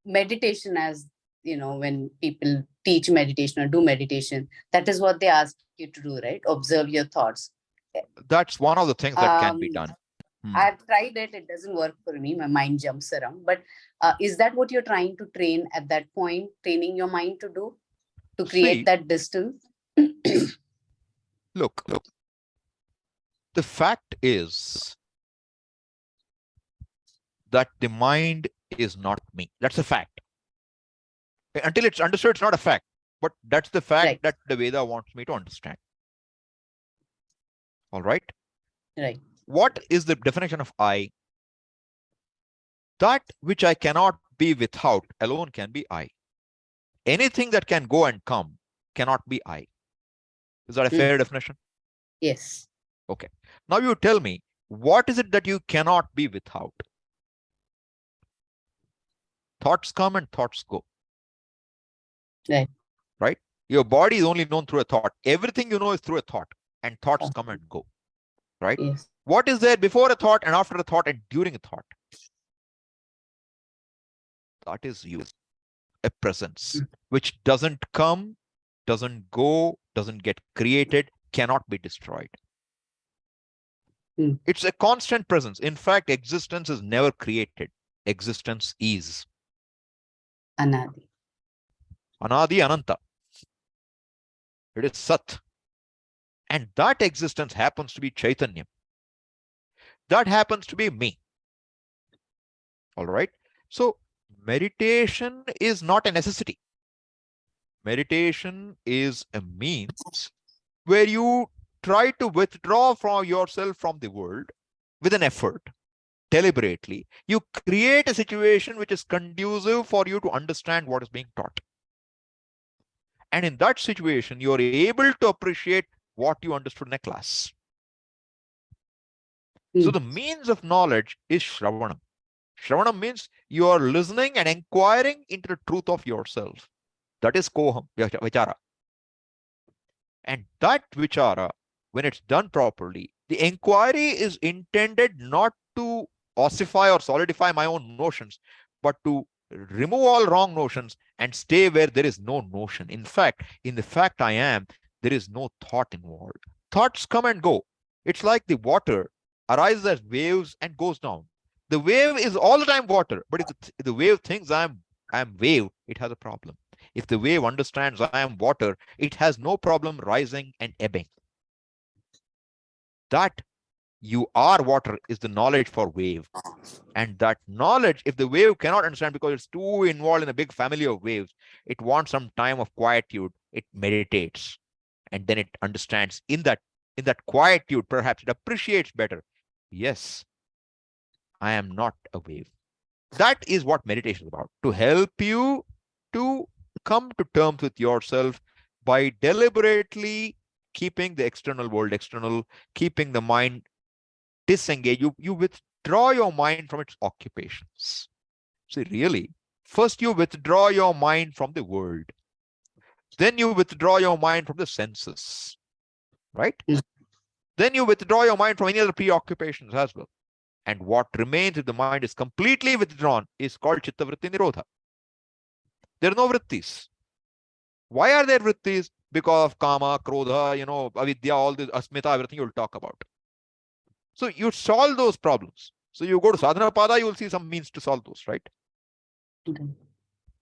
meditation, as you know, when people teach meditation or do meditation, that is what they ask you to do, right? Observe your thoughts. That's one of the things that can be done. I've tried it. It doesn't work for me. My mind jumps around. But is that what you're trying to train at that point, training your mind to do, to create that distance? Look, the fact is that the mind is not me. That's a fact. Until it's understood, it's not a fact. But that's the fact that the Veda wants me to understand. All right? Right. What is the definition of I? That which I cannot be without alone can be I. Anything that can go and come cannot be I. Is that a fair definition? Yes. Okay. Now you tell me, what is it that you cannot be without? Thoughts come and thoughts go. Right. Right? Your body is only known through a thought. Everything you know is through a thought, and thoughts come and go. Right? Yes. What is there before a thought and after a thought and during a thought? That is you, a presence which doesn't come, doesn't go, doesn't get created, cannot be destroyed. It's a constant presence. In fact, existence is never created. Existence is. Anadi. Anadi Ananta. It is Sat. And that existence happens to be Chaitanya. That happens to be me. All right. So meditation is not a necessity. Meditation is a means where you try to withdraw from yourself from the world with an effort, deliberately. You create a situation which is conducive for you to understand what is being taught. And in that situation, you are able to appreciate what you understood in a class. So the means of knowledge is Shravanam. Shravanam means you are listening and inquiring into the truth of yourself. That is Koham, Vichara. And that Vichara, when it's done properly, the inquiry is intended not to ossify or solidify my own notions, but to remove all wrong notions and stay where there is no notion. In fact, in the fact I am, there is no thought involved. Thoughts come and go. It's like the water arises as waves and goes down. The wave is all the time water, but if the wave thinks I am wave, it has a problem. If the wave understands I am water, it has no problem rising and ebbing. That you are water is the knowledge for wave. And that knowledge, if the wave cannot understand because it's too involved in a big family of waves, it wants some time of quietude. It meditates. And then it understands in that quietude, perhaps it appreciates better. Yes, I am not a wave. That is what meditation is about, to help you to come to terms with yourself by deliberately keeping the external world external, keeping the mind disengaged. You withdraw your mind from its occupations. See, really, first you withdraw your mind from the world. Then you withdraw your mind from the senses, right? Then you withdraw your mind from any other preoccupations as well. And what remains if the mind is completely withdrawn is called Chitta, vritti, nirodha. There are no vrittis. Why are there vrittis? Because of kama, krodha, avidya, all this asmita, everything you'll talk about. So you solve those problems. So you go to sadhana pada, you will see some means to solve those, right?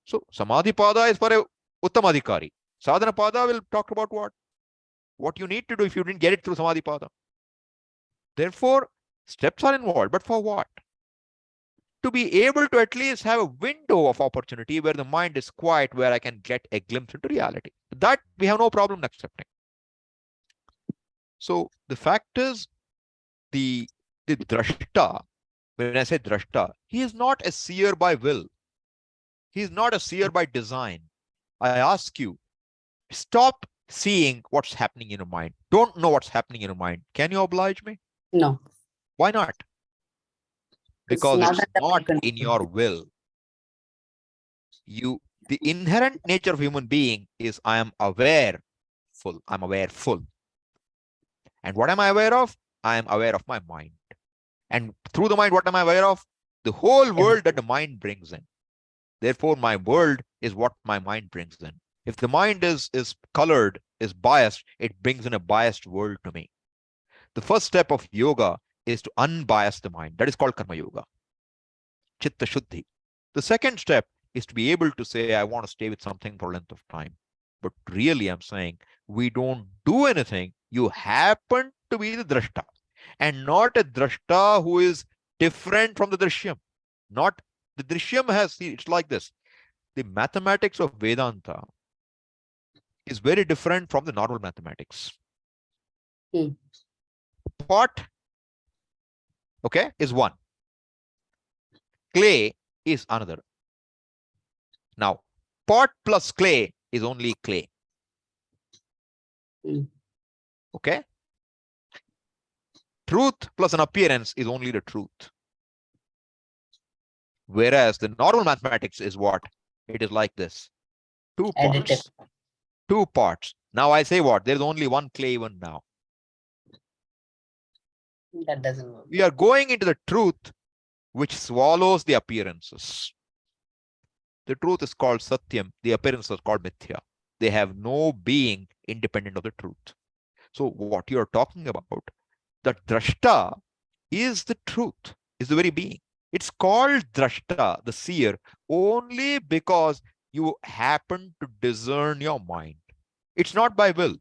So samadhi pada is for a uttamadhikari. Sadhana pada will talk about what? What you need to do if you didn't get it through samadhi pada. Therefore, steps are involved, but for what? to be able to at least have a window of opportunity where the mind is quiet, where I can get a glimpse into reality. That we have no problem accepting. So the fact is, the drashta, when I say drashta, he is not a seer by will. He is not a seer by design. I ask you, stop seeing what's happening in your mind. Don't know what's happening in your mind. Can you oblige me? No. Why not? Because not it's under my not control. in your will. The inherent nature of human being is I am awareful. I'm awareful. And what am I aware of? I am aware of my mind. And through the mind, what am I aware of? The whole world that the mind brings in. Therefore, my world is what my mind brings in. If the mind is colored, is biased, it brings in a biased world to me. The first step of yoga is to unbias the mind. That is called karma yoga. Chitta shuddhi. The second step is to be able to say, I want to stay with something for a length of time. But really, I'm saying, we don't do anything. You happen to be the drashta. And not a drashta who is different from the drishyam. Not the drishyam has, see, it's like this. The mathematics of Vedanta is very different from the normal mathematics. Pot, okay, is one. Clay is another. Now, pot plus clay is only clay. Okay? Truth plus an appearance is only the truth. Whereas the normal mathematics is what? It is like this. Two parts. Two parts. Now I say what? There's only one clay even now. That doesn't work. We are going into the truth which swallows the appearances. The truth is called Satyam. The appearance is called Mithya. They have no being independent of the truth. So what you're talking about, that drashta is the truth, is the very being. It's called drashta, the seer, only because you happen to discern your mind. It's not by will.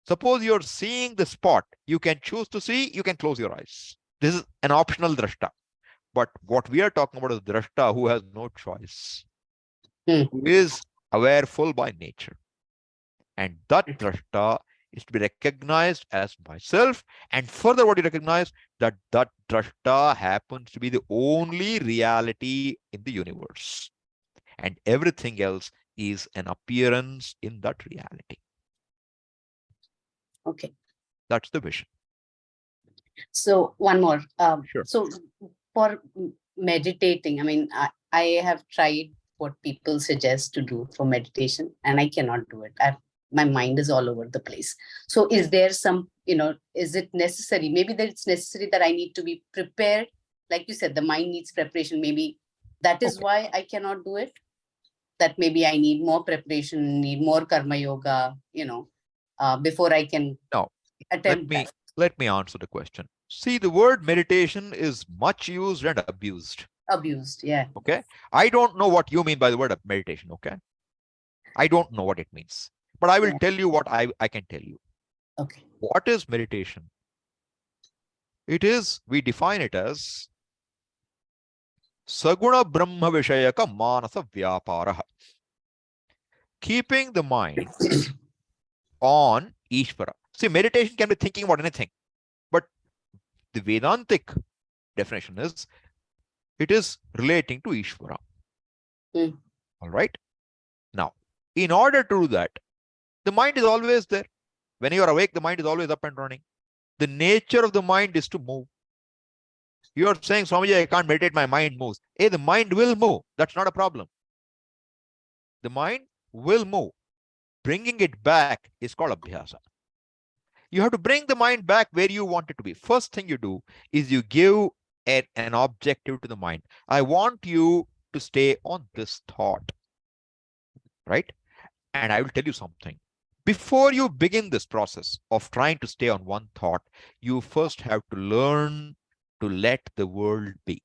Suppose you're seeing the spot, you can choose to see, you can close your eyes. This is an optional drashta. But what we are talking about is drashta who has no choice, who is awareful by nature. And that drashta is to be recognized as myself. And further, what you recognize, that drashta happens to be the only reality in the universe. And everything else is an appearance in that reality. Okay. That's the vision. So one more. Sure. So for meditating, I mean, I have tried what people suggest to do for meditation, and I cannot do it. My mind is all over the place. So is there some, is it necessary? Maybe that it's necessary that I need to be prepared. Like you said, the mind needs preparation. Maybe that is why I cannot do it. That maybe I need more preparation, need more karma yoga, before I can attempt that. Let me answer the question. See, the word meditation is much used and abused. Abused, yeah. Okay. I don't know what you mean by the word meditation. Okay. I don't know what it means, but I will tell you what I can tell you. Okay. What is meditation? It is, we define it as Saguna Brahma Vishayaka Manasa Vyaparaha. Keeping the mind on Ishvara. See, meditation can be thinking about anything, but the Vedantic definition is it is relating to Ishvara. All right. Now, in order to do that, the mind is always there. When you are awake, the mind is always up and running. The nature of the mind is to move. You are saying, Swamiji, I can't meditate, my mind moves. Hey, the mind will move. That's not a problem. The mind will move. Bringing it back is called abhyasa. You have to bring the mind back where you want it to be. First thing you do is you give an objective to the mind. I want you to stay on this thought, right? And I will tell you something. Before you begin this process of trying to stay on one thought, you first have to learn to let the world be.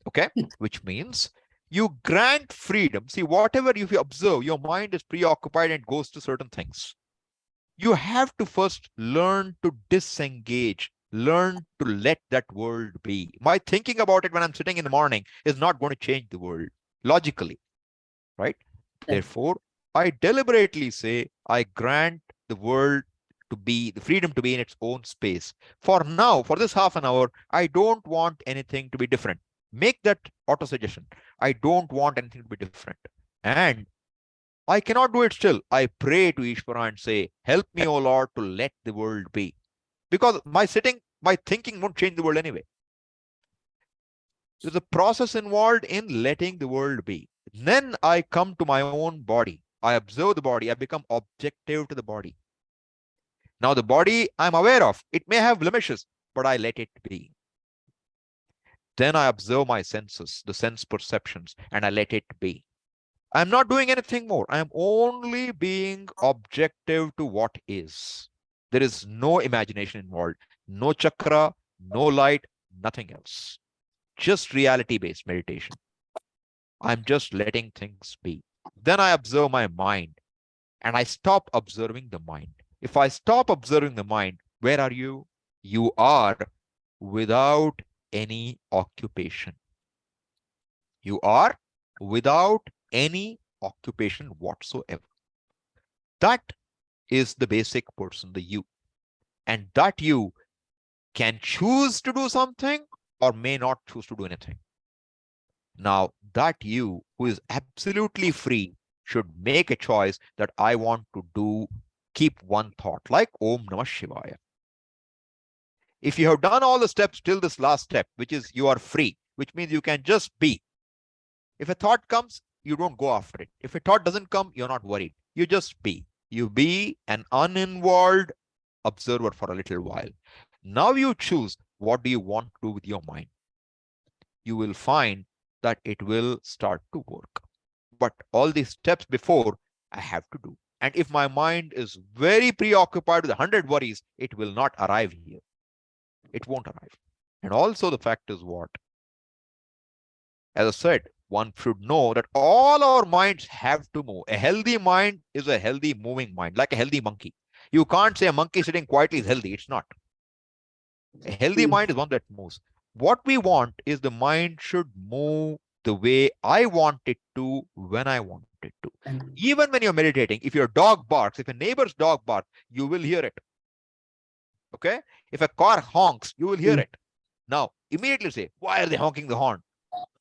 Okay? Which means you grant freedom. See, whatever you observe, your mind is preoccupied and goes to certain things. You have to first learn to disengage learn to let that world be. My thinking about it when I'm sitting in the morning is not going to change the world logically, right? Therefore, I deliberately say I grant the world to be, the freedom to be in its own space. For now, for this half an hour, I don't want anything to be different. Make that auto suggestion. I don't want anything to be different. And I cannot do it still. I pray to Ishvara and say, help me, O Lord, to let the world be. Because my thinking won't change the world anyway. There's a process involved in letting the world be. Then I come to my own body. I observe the body. I become objective to the body. Now the body I'm aware of. It may have blemishes, but I let it be. Then I observe my senses, the sense perceptions, and I let it be. I'm not doing anything more. I'm only being objective to what is. There is no imagination involved, no chakra, no light, nothing else. Just reality-based meditation. I'm just letting things be. Then I observe my mind and I stop observing the mind. If I stop observing the mind, where are you? You are without any occupation. You are without any occupation whatsoever. That is the basic person, the you. And that you can choose to do something or may not choose to do anything. Now, that you who is absolutely free should make a choice that I want to do, keep one thought, like Om Namah Shivaya. If you have done all the steps till this last step, which is you are free, which means you can just be. If a thought comes, you don't go after it. If a thought doesn't come, you're not worried. You just be. You be an uninvolved observer for a little while. Now you choose what do you want to do with your mind. You will find that it will start to work. But all these steps before I have to do. And if my mind is very preoccupied with 100 worries, it will not arrive here. It won't arrive. And also the fact is what? As I said, one should know that all our minds have to move. A healthy mind is a healthy moving mind, like a healthy monkey. You can't say a monkey sitting quietly is healthy. It's not. A healthy mind is one that moves. What we want is the mind should move the way I want it to, when I want it to. Even when you're meditating, if your dog barks, if a neighbor's dog barks, you will hear it. Okay? If a car honks, you will hear it. Now, immediately say, why are they honking the horn?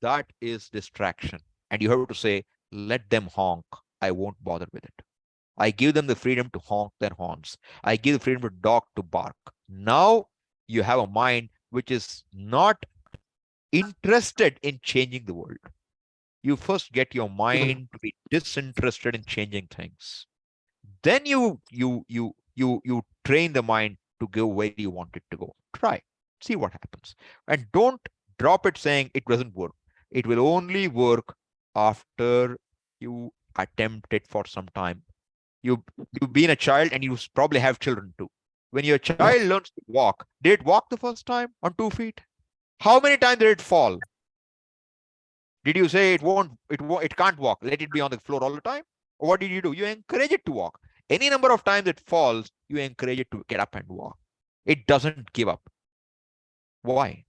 That is distraction. And you have to say, let them honk. I won't bother with it. I give them the freedom to honk their horns. I give the freedom to dog to bark. Now you have a mind which is not interested in changing the world. You first get your mind to be disinterested in changing things. Then you train the mind to go where you want it to go. Try, see what happens. And don't drop it saying it doesn't work. It will only work after you attempt it for some time. You've been a child and you probably have children too. When your child learns to walk, did it walk the first time on 2 feet? How many times did it fall? Did you say it can't walk, let it be on the floor all the time? Or what did you do? You encourage it to walk. Any number of times it falls, you encourage it to get up and walk. It doesn't give up. Why?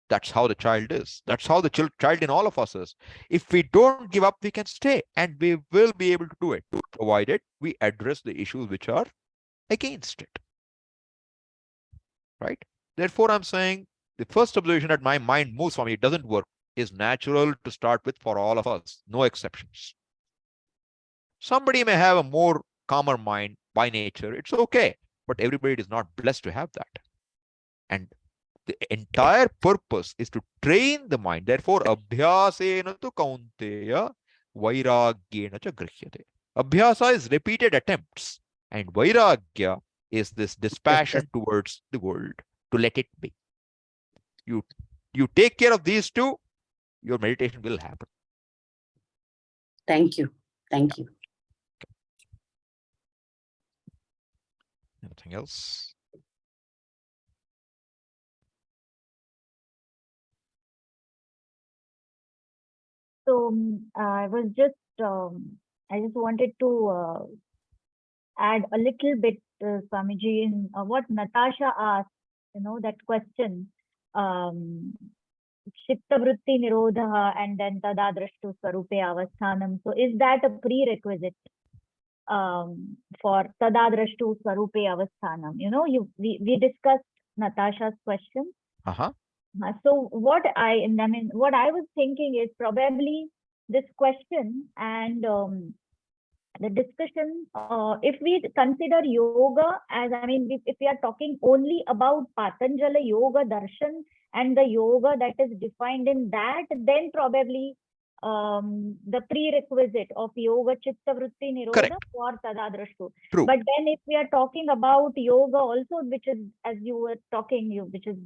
That's how the child is. That's how the child in all of us is. If we don't give up, we can stay and we will be able to do it, provided we address the issues which are against it. Right? Therefore, I'm saying the first observation that my mind moves for me, it doesn't work, is natural to start with for all of us, no exceptions. Somebody may have a more calmer mind by nature, it's okay, but everybody is not blessed to have that. And the entire purpose is to train the mind. Therefore, abhyasena tu kaunteya vairagyena cha grihyate. Abhyasa is repeated attempts, and vairagya is this dispassion towards the world, to let it be. You take care of these two, your meditation will happen. Thank you. Thank you. Anything else? So I just wanted to add a little bit, Swamiji, in what Natasha asked that question, Chitta vritti nirodha and then tada drashtu swarupe avasthanam. So is that a prerequisite for tada drashtu swarupe avasthanam? We discussed Natasha's question. So what I was thinking is probably this question and the discussion, if we consider yoga as, if we are talking only about Patanjali Yoga Darshan and the yoga that is defined in that, then probably the prerequisite of yoga chitta vritti nirodha for tadadrashtu. But then if we are talking about yoga also, which is, as you were talking, which is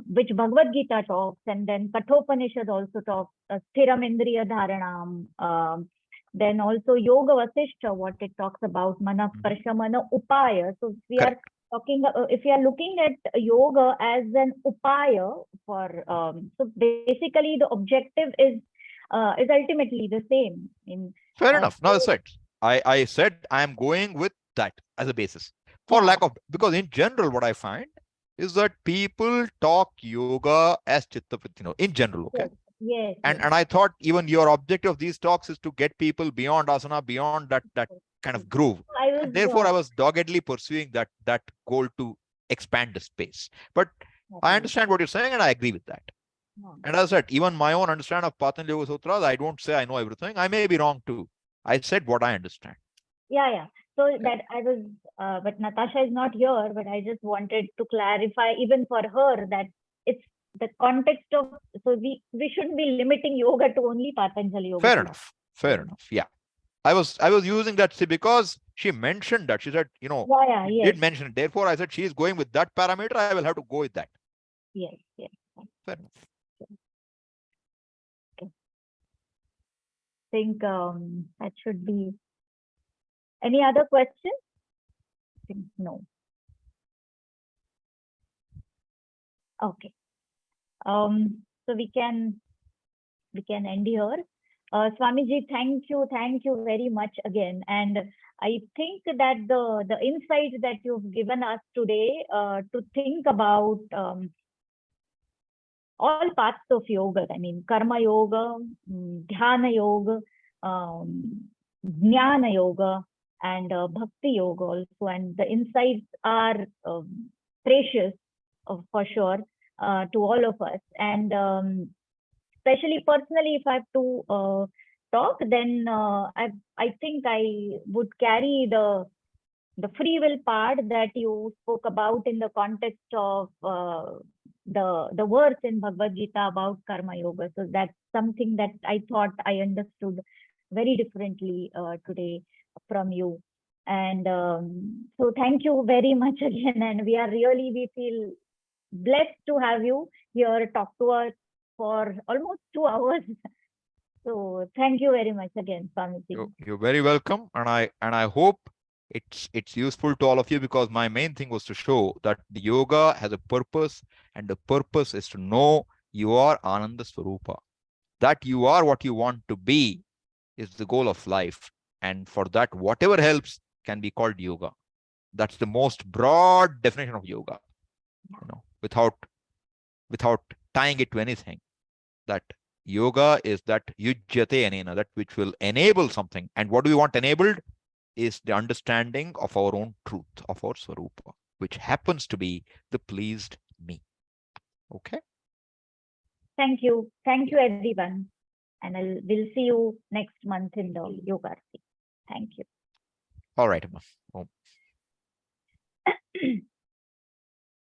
which Bhagavad Gita talks, and then Kathopanishad also talks, Sthiram Indriya Dharanam, then also Yoga Vasishtha, what it talks about, Mana Parshamana Upaya. So we are talking, if we are looking at yoga as an upaya for, so basically the objective is ultimately the same. Fair enough. Now I said I am going with that as a basis for lack of, because in general what I find is that people talk yoga as chitta vritti, in general. Okay. Yes. And I thought even your objective of these talks is to get people beyond asana, beyond that kind of groove. Therefore, I was doggedly pursuing that goal to expand the space. But I understand what you're saying, and I agree with that. And as I said, even my own understanding of Patanjali Yoga Sutras, I don't say I know everything. I may be wrong too. I said what I understand. Yeah. So that I was, but Natasha is not here, but I just wanted to clarify even for her that it's the context of, so we shouldn't be limiting yoga to only Patanjali Yoga. Fair enough. Yeah. I was using that because she mentioned that. She said, did mention it. Therefore, I said she is going with that parameter. I will have to go with that. Yes. Fair enough. Okay. I think that should be. Any other questions? I think no. Okay. So we can end here. Swamiji, thank you very much again. And I think that the insight that you've given us today to think about all parts of yoga, karma yoga, dhyana yoga, jnana yoga, and bhakti yoga also. And the insights are precious for sure to all of us. And especially personally, if I have to talk, then I think I would carry the free will part that you spoke about in the context of the verse in Bhagavad Gita about karma yoga. So that's something that I thought I understood very differently today from you. And so thank you very much again. And we feel blessed to have you here talk to us for almost 2 hours. So thank you very much again, Swamiji. You're very welcome, and I hope it's useful to all of you, because my main thing was to show that the yoga has a purpose, and the purpose is to know you are Ananda Swarupa. That you are what you want to be is the goal of life, and for that, whatever helps can be called yoga. That's the most broad definition of yoga. Without tying it to anything, that yoga is that yujyate anena, that which will enable something. And what do we want enabled is the understanding of our own truth, of our Swarupa, which happens to be the pleased me. Okay. Thank you everyone, and we'll see you next month in the Yogaarthi. Thank you. All right, Amma.